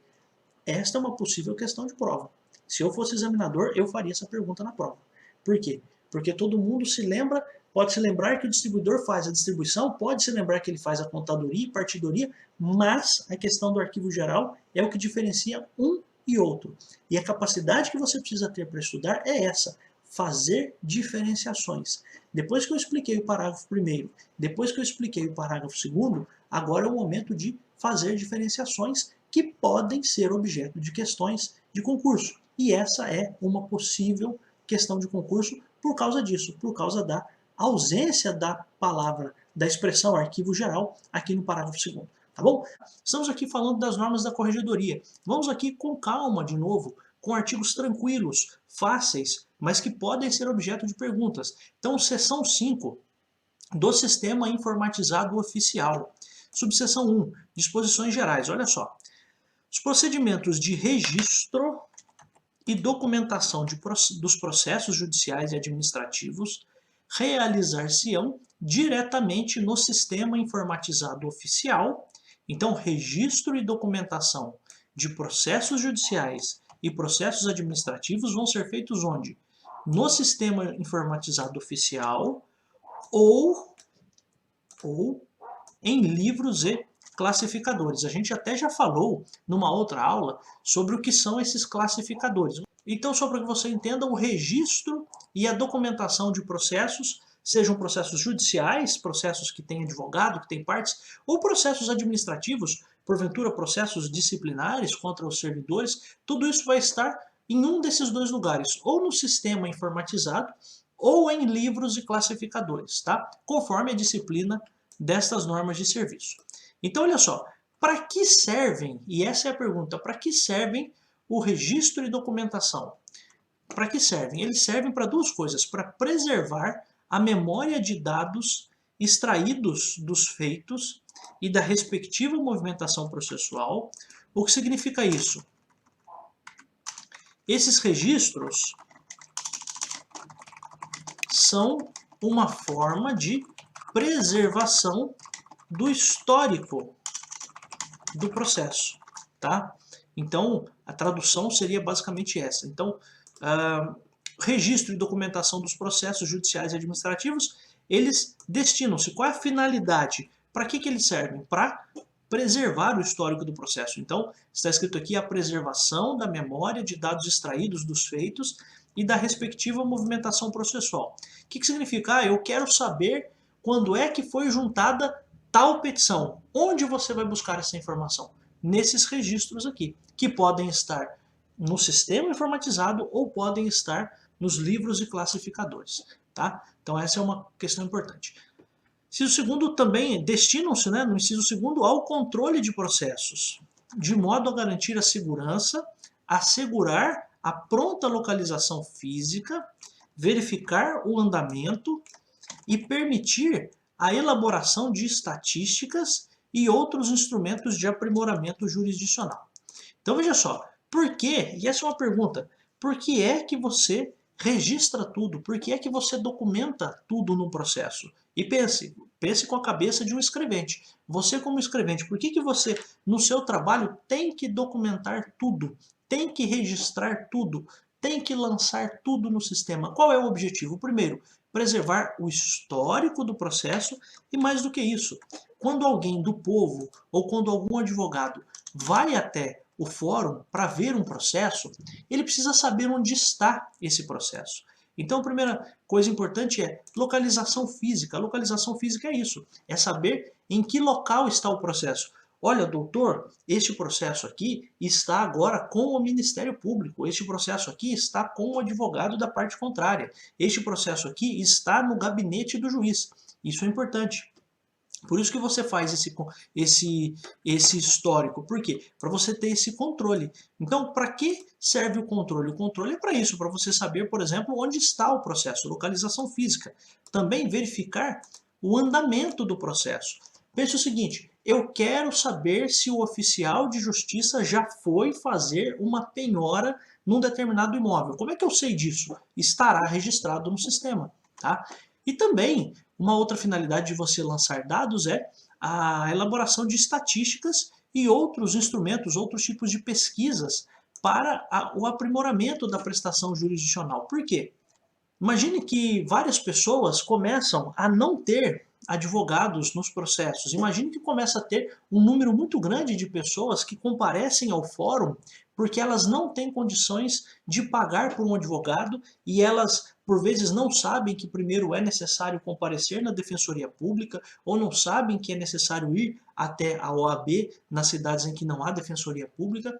Esta é uma possível questão de prova. Se eu fosse examinador, eu faria essa pergunta na prova. Por quê? Porque todo mundo se lembra, pode se lembrar que o distribuidor faz a distribuição, pode se lembrar que ele faz a contadoria e partidoria, mas a questão do arquivo geral é o que diferencia um e outro. E a capacidade que você precisa ter para estudar é essa, fazer diferenciações. Depois que eu expliquei o parágrafo primeiro, depois que eu expliquei o parágrafo segundo, agora é o momento de fazer diferenciações que podem ser objeto de questões de concurso. E essa é uma possível questão de concurso por causa disso, por causa da ausência da palavra, da expressão arquivo geral aqui no parágrafo 2º. Tá bom? Estamos aqui falando das normas da corregedoria. Vamos aqui com calma de novo, com artigos tranquilos, fáceis, mas que podem ser objeto de perguntas. Então, seção 5 do Sistema Informatizado Oficial. Subseção 1, disposições gerais. Olha só. Os procedimentos de registro e documentação dos processos judiciais e administrativos realizar-se-ão diretamente no Sistema Informatizado Oficial. Então, registro e documentação de processos judiciais e processos administrativos vão ser feitos onde? No Sistema Informatizado Oficial ou em livros e classificadores. A gente até já falou numa outra aula sobre o que são esses classificadores. Então, só para que você entenda, o registro e a documentação de processos, sejam processos judiciais, processos que têm advogado, que têm partes, ou processos administrativos, porventura processos disciplinares contra os servidores, tudo isso vai estar em um desses dois lugares, ou no sistema informatizado, ou em livros e classificadores, tá? Conforme a disciplina destas normas de serviço. Então, olha só, para que servem, e essa é a pergunta, para que servem o registro e documentação? Para que servem? Eles servem para duas coisas, para preservar a memória de dados extraídos dos feitos e da respectiva movimentação processual. O que significa isso? Esses registros são uma forma de preservação do histórico do processo, tá? Então, a tradução seria basicamente essa. Então, registro e documentação dos processos judiciais e administrativos, eles destinam-se. Qual é a finalidade? Para que eles servem? Para preservar o histórico do processo. Então, está escrito aqui a preservação da memória de dados extraídos dos feitos e da respectiva movimentação processual. O que significa? Eu quero saber quando é que foi juntada tal petição. Onde você vai buscar essa informação? Nesses registros aqui, que podem estar no sistema informatizado ou podem estar nos livros e classificadores. Tá? Então essa é uma questão importante. Inciso segundo também destinam-se, né, no inciso segundo, ao controle de processos, de modo a garantir a segurança, assegurar a pronta localização física, verificar o andamento e permitir a elaboração de estatísticas e outros instrumentos de aprimoramento jurisdicional. Então veja só, por quê? E essa é uma pergunta, por que é que você registra tudo? Por que é que você documenta tudo no processo? E pense com a cabeça de um escrevente. Você como escrevente, por que você no seu trabalho tem que documentar tudo? Tem que registrar tudo? Tem que lançar tudo no sistema? Qual é o objetivo? Primeiro, preservar o histórico do processo e mais do que isso, quando alguém do povo ou quando algum advogado vai até o fórum para ver um processo, ele precisa saber onde está esse processo. Então a primeira coisa importante é localização física. A localização física é isso, é saber em que local está o processo. Olha, doutor, este processo aqui está agora com o Ministério Público, este processo aqui está com o advogado da parte contrária, este processo aqui está no gabinete do juiz. Isso é importante. Por isso que você faz esse histórico. Por quê? Para você ter esse controle. Então, para que serve o controle? O controle é para isso, para você saber, por exemplo, onde está o processo, localização física. Também verificar o andamento do processo. Pense o seguinte, eu quero saber se o oficial de justiça já foi fazer uma penhora num determinado imóvel. Como é que eu sei disso? Estará registrado no sistema, tá? E também, uma outra finalidade de você lançar dados é a elaboração de estatísticas e outros instrumentos, outros tipos de pesquisas para o aprimoramento da prestação jurisdicional. Por quê? Imagine que várias pessoas começam a não ter advogados nos processos. Imagine que começa a ter um número muito grande de pessoas que comparecem ao fórum porque elas não têm condições de pagar por um advogado e elas, por vezes, não sabem que primeiro é necessário comparecer na Defensoria Pública ou não sabem que é necessário ir até a OAB nas cidades em que não há Defensoria Pública.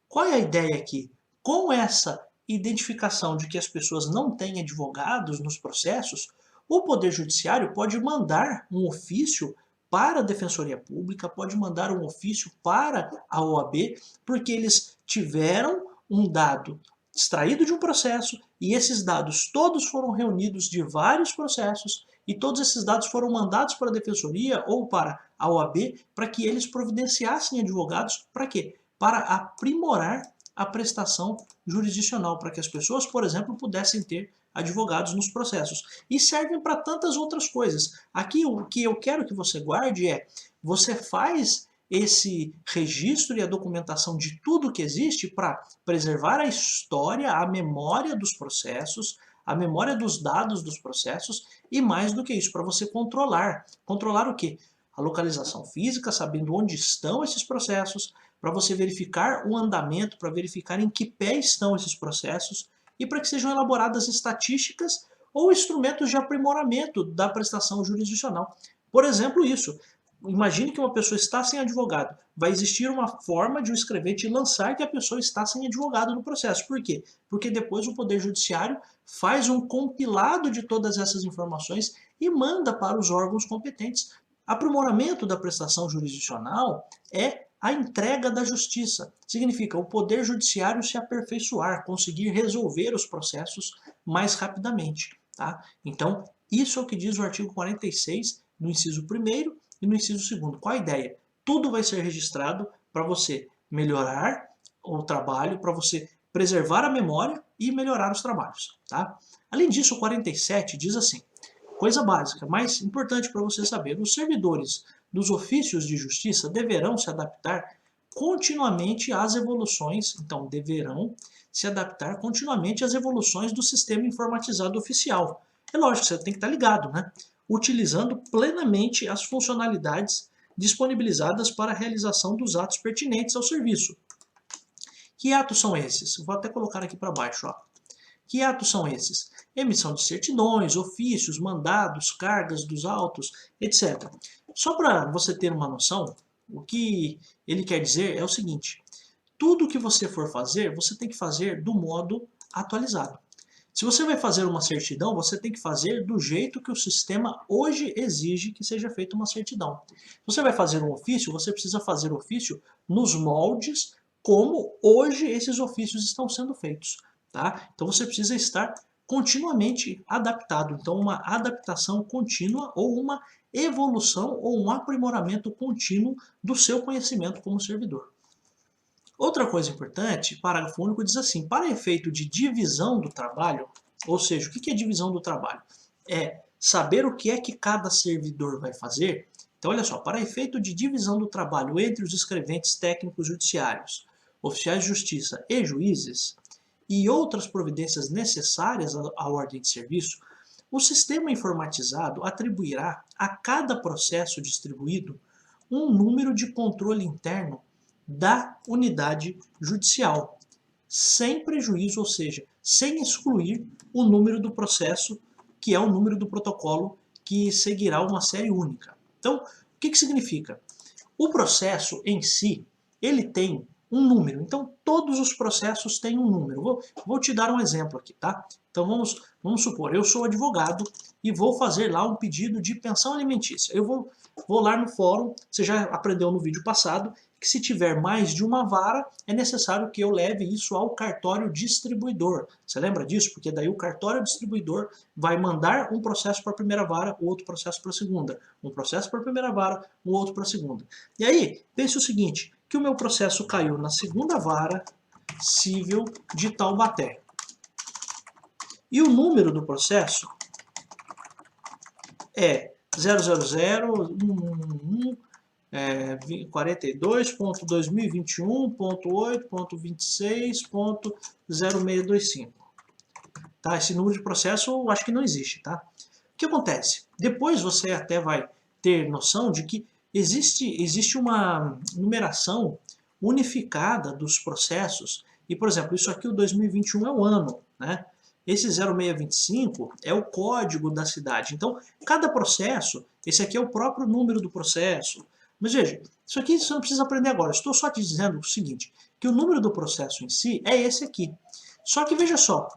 Qual é a ideia aqui? Com essa identificação de que as pessoas não têm advogados nos processos, o Poder Judiciário pode mandar um ofício para a Defensoria Pública, pode mandar um ofício para a OAB, porque eles tiveram um dado extraído de um processo e esses dados todos foram reunidos de vários processos e todos esses dados foram mandados para a Defensoria ou para a OAB para que eles providenciassem advogados. Para quê? Para aprimorar a prestação jurisdicional, para que as pessoas, por exemplo, pudessem ter advogados nos processos. E servem para tantas outras coisas. Aqui o que eu quero que você guarde é, você faz esse registro e a documentação de tudo que existe para preservar a história, a memória dos processos, a memória dos dados dos processos e mais do que isso, para você controlar. Controlar o quê? A localização física, sabendo onde estão esses processos, para você verificar o andamento, para verificar em que pé estão esses processos e para que sejam elaboradas estatísticas ou instrumentos de aprimoramento da prestação jurisdicional. Por exemplo, isso. Imagine que uma pessoa está sem advogado. Vai existir uma forma de o escrevente lançar que a pessoa está sem advogado no processo. Por quê? Porque depois o Poder Judiciário faz um compilado de todas essas informações e manda para os órgãos competentes. Aprimoramento da prestação jurisdicional é a entrega da justiça. Significa o Poder Judiciário se aperfeiçoar, conseguir resolver os processos mais rapidamente. Tá? Então, isso é o que diz o artigo 46, no inciso 1º e no inciso 2º. Qual a ideia? Tudo vai ser registrado para você melhorar o trabalho, para você preservar a memória e melhorar os trabalhos. Tá? Além disso, o 47 diz assim, coisa básica, mas importante para você saber, os servidores dos ofícios de justiça deverão se adaptar continuamente às evoluções, então deverão se adaptar continuamente às evoluções do sistema informatizado oficial. É lógico, você tem que estar ligado, né? Utilizando plenamente as funcionalidades disponibilizadas para a realização dos atos pertinentes ao serviço. Que atos são esses? Vou até colocar aqui para baixo, ó. Que atos são esses? Emissão de certidões, ofícios, mandados, cargas dos autos, etc. Só para você ter uma noção, o que ele quer dizer é o seguinte, tudo que você for fazer, você tem que fazer do modo atualizado. Se você vai fazer uma certidão, você tem que fazer do jeito que o sistema hoje exige que seja feita uma certidão. Se você vai fazer um ofício, você precisa fazer o ofício nos moldes como hoje esses ofícios estão sendo feitos. Tá? Então você precisa estar continuamente adaptado. Então uma adaptação contínua ou uma evolução ou um aprimoramento contínuo do seu conhecimento como servidor. Outra coisa importante, parágrafo único diz assim, para efeito de divisão do trabalho, ou seja, o que é divisão do trabalho? É saber o que é que cada servidor vai fazer. Então olha só, para efeito de divisão do trabalho entre os escreventes técnicos judiciários, oficiais de justiça e juízes, e outras providências necessárias à ordem de serviço, o sistema informatizado atribuirá a cada processo distribuído um número de controle interno da unidade judicial, sem prejuízo, ou seja, sem excluir o número do processo, que é o número do protocolo que seguirá uma série única. Então, o que significa? O processo em si, ele tem um número. Então, todos os processos têm um número. Vou te dar um exemplo aqui, tá? Então, vamos supor, eu sou advogado e vou fazer lá um pedido de pensão alimentícia. Eu vou lá no fórum, você já aprendeu no vídeo passado, que se tiver mais de uma vara, é necessário que eu leve isso ao cartório distribuidor. Você lembra disso? Porque daí o cartório distribuidor vai mandar um processo para a primeira vara, o outro processo para a segunda. Um processo para a primeira vara, o outro para a segunda. E aí, pense o seguinte, que o meu processo caiu na segunda vara civil de Taubaté. E o número do processo é 00042.2021.8.26.0625. Tá? Esse número de processo eu acho que não existe, tá? O que acontece? Depois você até vai ter noção de que existe uma numeração unificada dos processos. E, por exemplo, isso aqui, o 2021 é o ano, né? Esse 0625 é o código da cidade. Então, cada processo, esse aqui é o próprio número do processo. Mas veja, isso aqui você não precisa aprender agora. Estou só te dizendo o seguinte, que o número do processo em si é esse aqui. Só que veja só,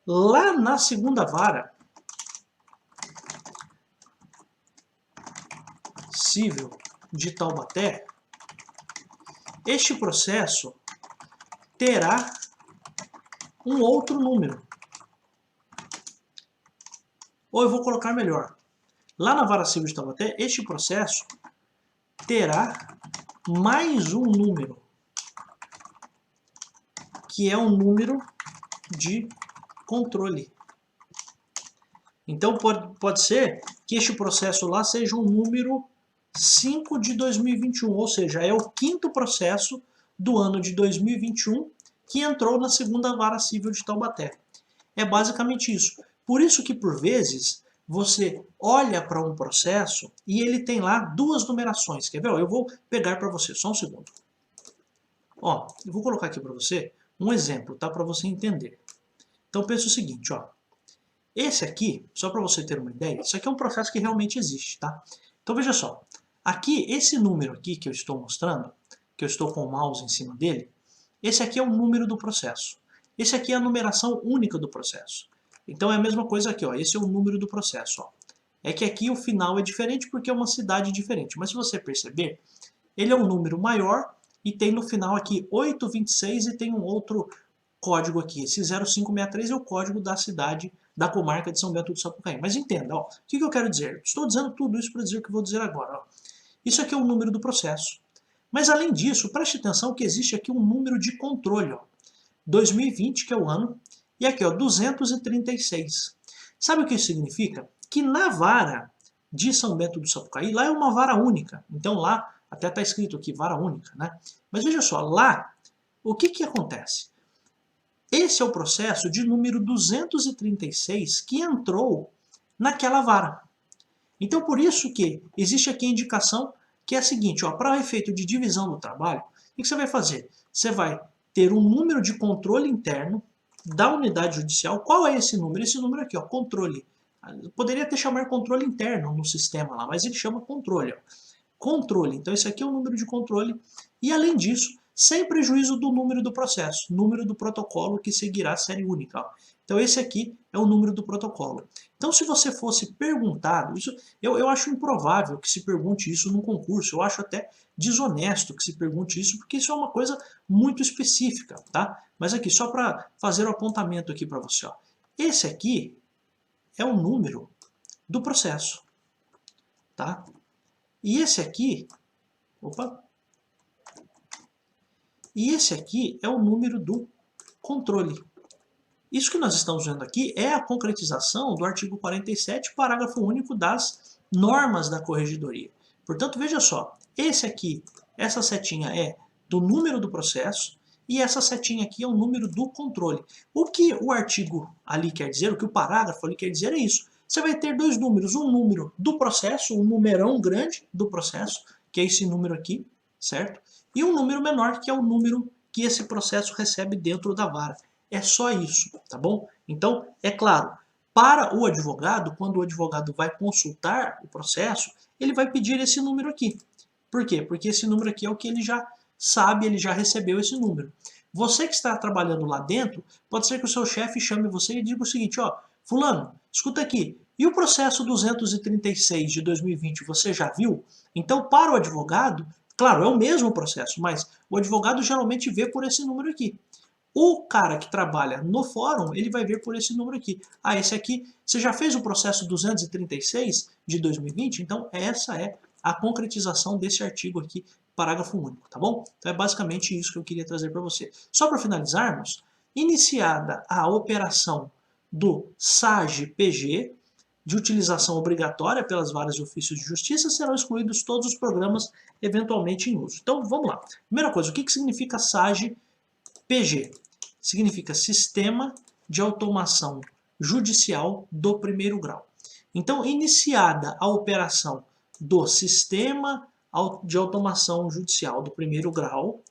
lá na segunda vara, civil de Taubaté, este processo terá um outro número. Ou eu vou colocar melhor. Lá na vara civil de Taubaté, este processo terá mais um número, que é um número de controle. Então pode ser que este processo lá seja um número 5 de 2021, ou seja, é o quinto processo do ano de 2021 que entrou na segunda vara civil de Taubaté. É basicamente isso. Por isso que, por vezes, você olha para um processo e ele tem lá duas numerações. Quer ver? Eu vou pegar para você, só um segundo. Ó, eu vou colocar aqui para você um exemplo, tá? Para você entender. Então pensa o seguinte, ó. Esse aqui, só para você ter uma ideia, isso aqui é um processo que realmente existe, tá? Então veja só. Aqui, esse número aqui que eu estou mostrando, que eu estou com o mouse em cima dele, esse aqui é o número do processo. Esse aqui é a numeração única do processo. Então é a mesma coisa aqui, ó. Esse é o número do processo, ó. É que aqui o final é diferente porque é uma cidade diferente. Mas se você perceber, ele é um número maior e tem no final aqui 826 e tem um outro código aqui. Esse 0563 é o código da cidade, da comarca de São Bento do Sapucaí. Mas entenda, ó, o que eu quero dizer? Estou dizendo tudo isso para dizer o que eu vou dizer agora. Ó. Isso aqui é o número do processo. Mas além disso, preste atenção que existe aqui um número de controle. Ó. 2020, que é o ano, e aqui, ó, 236. Sabe o que isso significa? Que na vara de São Bento do Sapucaí, lá é uma vara única. Então lá, até está escrito aqui, vara única, né? Mas veja só, lá, o que acontece? Esse é o processo de número 236 que entrou naquela vara. Então por isso que existe aqui a indicação que é a seguinte, para o efeito de divisão do trabalho, o que você vai fazer? Você vai ter um número de controle interno da unidade judicial. Qual é esse número? Esse número aqui, ó, controle. Poderia até chamar controle interno no sistema lá, mas ele chama controle. Ó. Controle. Então esse aqui é o número de controle. E além disso, sem prejuízo do número do processo, número do protocolo que seguirá a série única. Ó. Então esse aqui é o número do protocolo. Então se você fosse perguntado, isso, eu acho improvável que se pergunte isso num concurso, eu acho até desonesto que se pergunte isso, porque isso é uma coisa muito específica, tá? Mas aqui, só para fazer o apontamento aqui para você, ó. Esse aqui é o número do processo, tá? E esse aqui, opa, e esse aqui é o número do controle. Isso que nós estamos vendo aqui é a concretização do artigo 47, parágrafo único das normas da corregedoria. Portanto, veja só, esse aqui, essa setinha é do número do processo e essa setinha aqui é o número do controle. O que o artigo ali quer dizer, o que o parágrafo ali quer dizer é isso. Você vai ter dois números, um número do processo, um numerão grande do processo, que é esse número aqui, certo? E um número menor, que é o número que esse processo recebe dentro da vara. É só isso, tá bom? Então, é claro, para o advogado, quando o advogado vai consultar o processo, ele vai pedir esse número aqui. Por quê? Porque esse número aqui é o que ele já sabe, ele já recebeu esse número. Você que está trabalhando lá dentro, pode ser que o seu chefe chame você e diga o seguinte, ó, fulano, escuta aqui, e o processo 236 de 2020 você já viu? Então, para o advogado, claro, é o mesmo processo, mas o advogado geralmente vê por esse número aqui. O cara que trabalha no fórum, ele vai ver por esse número aqui. Ah, esse aqui, você já fez o processo 236 de 2020? Então, essa é a concretização desse artigo aqui, parágrafo único, tá bom? Então, é basicamente isso que eu queria trazer para você. Só para finalizarmos, iniciada a operação do SAGE-PG, de utilização obrigatória pelas varas de ofícios de justiça, serão excluídos todos os programas eventualmente em uso. Então, vamos lá. Primeira coisa, o que significa SAGE-PG? Significa Sistema de Automação Judicial do Primeiro Grau. Então, iniciada a operação do Sistema de Automação Judicial do Primeiro Grau,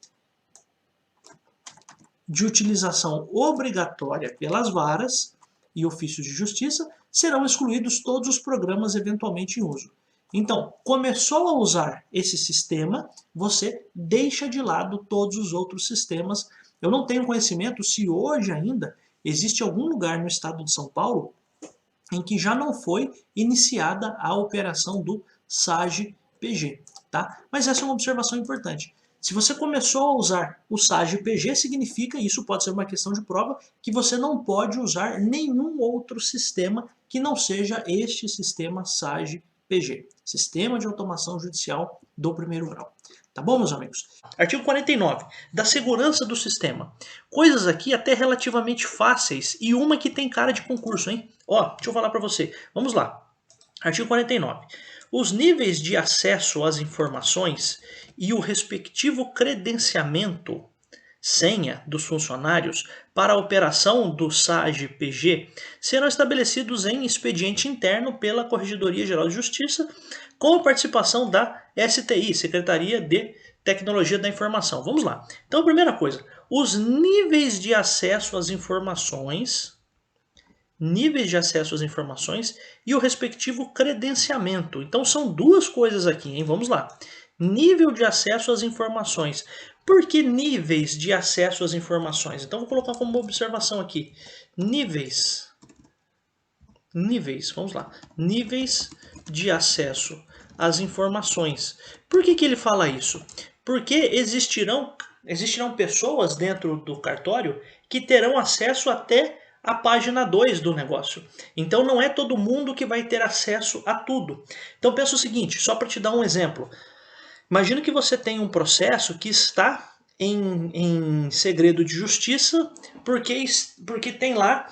de utilização obrigatória pelas varas e ofícios de justiça, serão excluídos todos os programas eventualmente em uso. Então, começou a usar esse sistema, você deixa de lado todos os outros sistemas. Eu não tenho conhecimento se hoje ainda existe algum lugar no estado de São Paulo em que já não foi iniciada a operação do SAGE-PG, tá? Mas essa é uma observação importante. Se você começou a usar o SAGE-PG, significa, isso pode ser uma questão de prova, que você não pode usar nenhum outro sistema que não seja este sistema SAGE-PG, Sistema de Automação Judicial do Primeiro Grau. Tá bom, meus amigos? Artigo 49, da segurança do sistema. Coisas aqui até relativamente fáceis e uma que tem cara de concurso, hein? Ó, deixa eu falar para você. Vamos lá. Artigo 49. Os níveis de acesso às informações e o respectivo credenciamento, senha dos funcionários para a operação do SAGE-PG serão estabelecidos em expediente interno pela Corregedoria Geral de Justiça com a participação da STI, Secretaria de Tecnologia da Informação. Vamos lá. Então, a primeira coisa, os níveis de acesso às informações e o respectivo credenciamento. Então, são duas coisas aqui, hein? Vamos lá. Nível de acesso às informações. Por que níveis de acesso às informações? Então, vou colocar como observação aqui. Níveis, vamos lá. Níveis de acesso às informações. Por que ele fala isso? Porque existirão pessoas dentro do cartório que terão acesso até a página 2 do negócio. Então não é todo mundo que vai ter acesso a tudo. Então pensa o seguinte, só para te dar um exemplo. Imagina que você tem um processo que está em segredo de justiça porque tem lá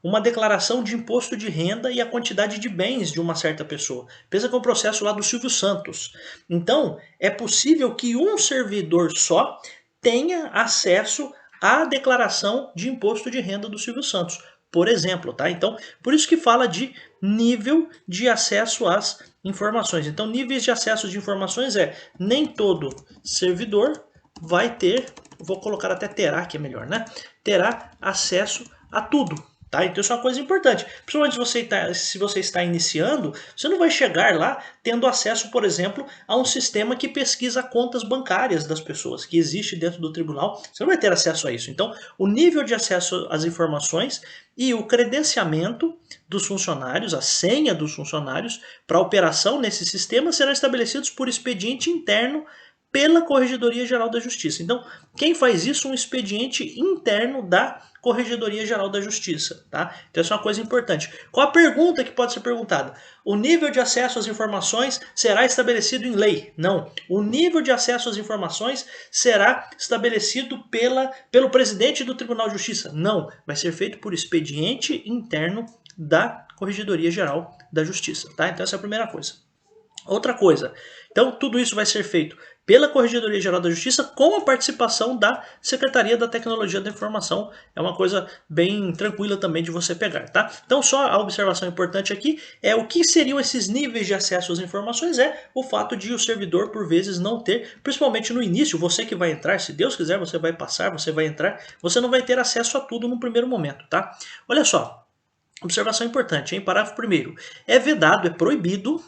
uma declaração de imposto de renda e a quantidade de bens de uma certa pessoa. Pensa que é um processo lá do Silvio Santos. Então, é possível que um servidor só tenha acesso à declaração de imposto de renda do Silvio Santos, por exemplo, tá? Então, por isso que fala de nível de acesso às informações. Então, níveis de acesso de informações nem todo servidor vai ter, vou colocar até terá, que é melhor, né? Terá acesso a tudo. Tá? Então isso é uma coisa importante. Principalmente se você está iniciando, você não vai chegar lá tendo acesso, por exemplo, a um sistema que pesquisa contas bancárias das pessoas, que existe dentro do tribunal. Você não vai ter acesso a isso. Então, o nível de acesso às informações e o credenciamento dos funcionários, a senha dos funcionários para operação nesse sistema serão estabelecidos por expediente interno pela Corregedoria Geral da Justiça. Então, quem faz isso? Um expediente interno da Corregedoria Geral da Justiça. Tá? Então, essa é uma coisa importante. Qual a pergunta que pode ser perguntada? O nível de acesso às informações será estabelecido em lei? Não. O nível de acesso às informações será estabelecido pelo presidente do Tribunal de Justiça? Não. Vai ser feito por expediente interno da Corregedoria Geral da Justiça. Tá? Então, essa é a primeira coisa. Outra coisa. Então, tudo isso vai ser feito pela Corregedoria Geral da Justiça com a participação da Secretaria da Tecnologia da Informação. É uma coisa bem tranquila também de você pegar, tá? Então só a observação importante aqui é o que seriam esses níveis de acesso às informações o fato de o servidor por vezes não ter, principalmente no início, você que vai entrar, se Deus quiser você vai passar, você vai entrar, você não vai ter acesso a tudo no primeiro momento, tá? Olha só, observação importante, hein? Parágrafo 1º. É vedado, é proibido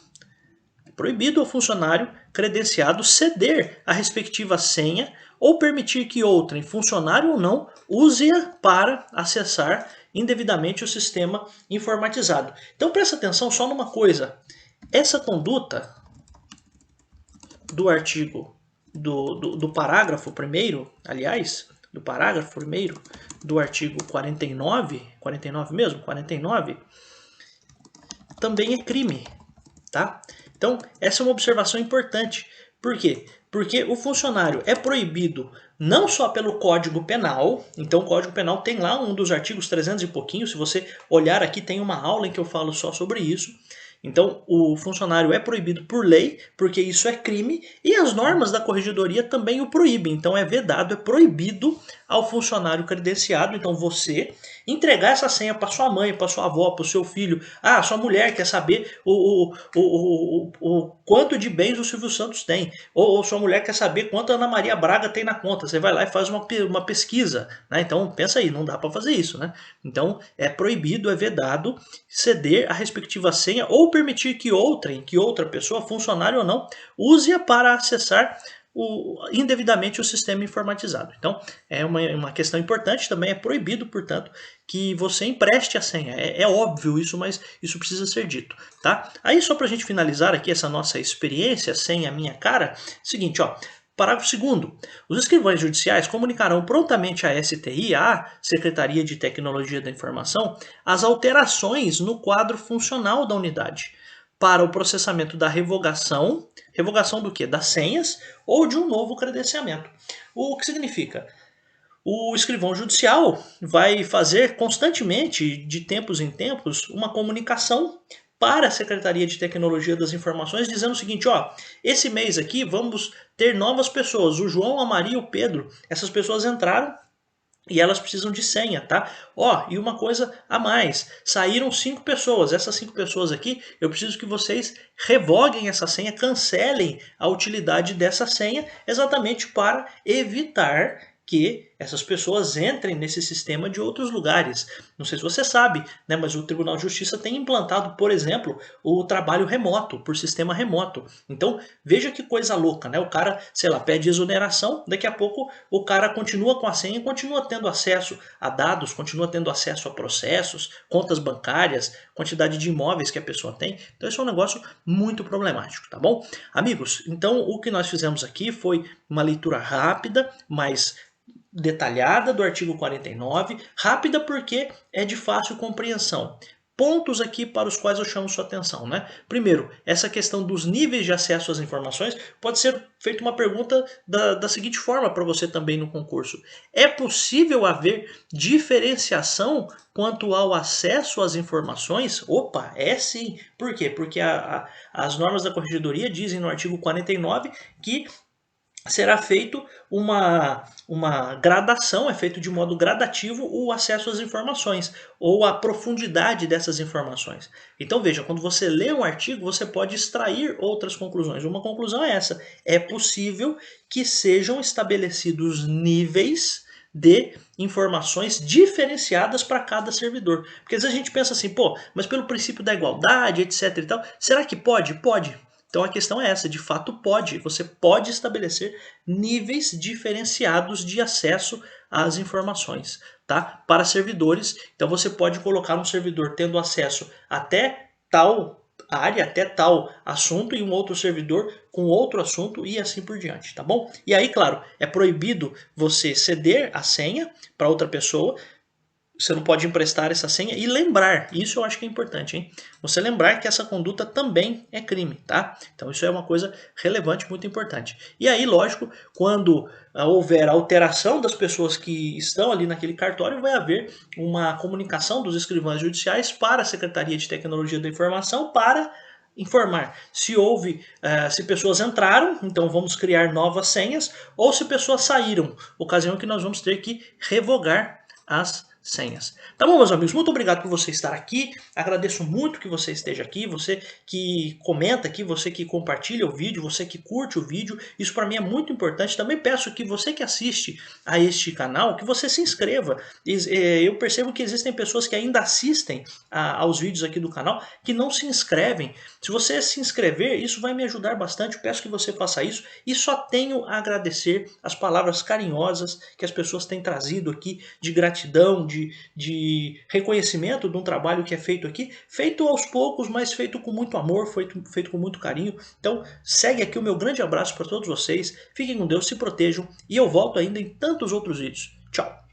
proibido ao funcionário credenciado ceder a respectiva senha ou permitir que outrem, funcionário ou não, use-a para acessar indevidamente o sistema informatizado. Então presta atenção só numa coisa. Essa conduta do artigo, do parágrafo 1º, aliás, do parágrafo 1º do artigo 49, 49 mesmo? 49, também é crime, tá? Então, essa é uma observação importante. Por quê? Porque o funcionário é proibido não só pelo Código Penal, então o Código Penal tem lá um dos artigos 300 e pouquinho, se você olhar aqui tem uma aula em que eu falo só sobre isso. Então, o funcionário é proibido por lei, porque isso é crime, e as normas da corregedoria também o proíbem. Então, é vedado, é proibido ao funcionário credenciado, então você, entregar essa senha para sua mãe, para sua avó, para o seu filho. Ah, sua mulher quer saber o quanto de bens o Silvio Santos tem. Ou sua mulher quer saber quanto a Ana Maria Braga tem na conta. Você vai lá e faz uma pesquisa, né? Então, pensa aí, não dá para fazer isso, né? Então, é proibido, é vedado ceder a respectiva senha ou permitir que outra pessoa, funcionário ou não, use-a para acessar indevidamente o sistema informatizado. Então, é uma questão importante, também é proibido, portanto, que você empreste a senha. É óbvio isso, mas isso precisa ser dito, tá? Aí, só para a gente finalizar aqui essa nossa experiência, senha minha cara, seguinte, ó. Parágrafo 2º. Os escrivães judiciais comunicarão prontamente à STI, à Secretaria de Tecnologia da Informação, as alterações no quadro funcional da unidade para o processamento da revogação do quê? Das senhas ou de um novo credenciamento. O que significa? O escrivão judicial vai fazer constantemente, de tempos em tempos, uma comunicação para a Secretaria de Tecnologia das Informações, dizendo o seguinte, ó, esse mês aqui vamos ter novas pessoas, o João, a Maria e o Pedro, essas pessoas entraram e elas precisam de senha, tá? Ó, e uma coisa a mais, saíram 5 pessoas, essas 5 pessoas aqui, eu preciso que vocês revoguem essa senha, cancelem a utilidade dessa senha, exatamente para evitar que essas pessoas entrem nesse sistema de outros lugares. Não sei se você sabe, né, mas o Tribunal de Justiça tem implantado, por exemplo, o trabalho remoto, por sistema remoto. Então, veja que coisa louca, né? O cara, sei lá, pede exoneração, daqui a pouco o cara continua com a senha, continua tendo acesso a dados, continua tendo acesso a processos, contas bancárias, quantidade de imóveis que a pessoa tem. Então, isso é um negócio muito problemático, tá bom? Amigos, então o que nós fizemos aqui foi uma leitura rápida, mas detalhada do artigo 49, rápida porque é de fácil compreensão. Pontos aqui para os quais eu chamo sua atenção, né? Primeiro, essa questão dos níveis de acesso às informações, pode ser feita uma pergunta da seguinte forma para você também no concurso. É possível haver diferenciação quanto ao acesso às informações? Opa, é sim. Por quê? Porque as normas da corregedoria dizem no artigo 49 que será feito uma gradação, é feito de modo gradativo o acesso às informações, ou a profundidade dessas informações. Então veja, quando você lê um artigo, você pode extrair outras conclusões. Uma conclusão é essa, é possível que sejam estabelecidos níveis de informações diferenciadas para cada servidor. Porque às vezes a gente pensa assim, pô, mas pelo princípio da igualdade, etc e tal, será que pode? Pode. Então a questão é essa, de fato pode, você pode estabelecer níveis diferenciados de acesso às informações, tá? Para servidores, então você pode colocar um servidor tendo acesso até tal área, até tal assunto e um outro servidor com outro assunto e assim por diante, tá bom? E aí, claro, é proibido você ceder a senha para outra pessoa. Você não pode emprestar essa senha e lembrar, isso eu acho que é importante, hein? Você lembrar que essa conduta também é crime, tá? Então isso é uma coisa relevante, muito importante. E aí, lógico, quando houver alteração das pessoas que estão ali naquele cartório, vai haver uma comunicação dos escrivães judiciais para a Secretaria de Tecnologia da Informação para informar se houve, se pessoas entraram, então vamos criar novas senhas, ou se pessoas saíram, ocasião que nós vamos ter que revogar as senhas. Tá bom, meus amigos? Muito obrigado por você estar aqui. Agradeço muito que você esteja aqui, você que comenta aqui, você que compartilha o vídeo, você que curte o vídeo. Isso para mim é muito importante. Também peço que você que assiste a este canal, que você se inscreva. Eu percebo que existem pessoas que ainda assistem aos vídeos aqui do canal que não se inscrevem. Se você se inscrever, isso vai me ajudar bastante. Eu peço que você faça isso e só tenho a agradecer as palavras carinhosas que as pessoas têm trazido aqui de gratidão, de reconhecimento de um trabalho que é feito aqui, feito aos poucos, mas feito com muito amor, feito com muito carinho. Então segue aqui o meu grande abraço para todos vocês, fiquem com Deus, se protejam e eu volto ainda em tantos outros vídeos. Tchau!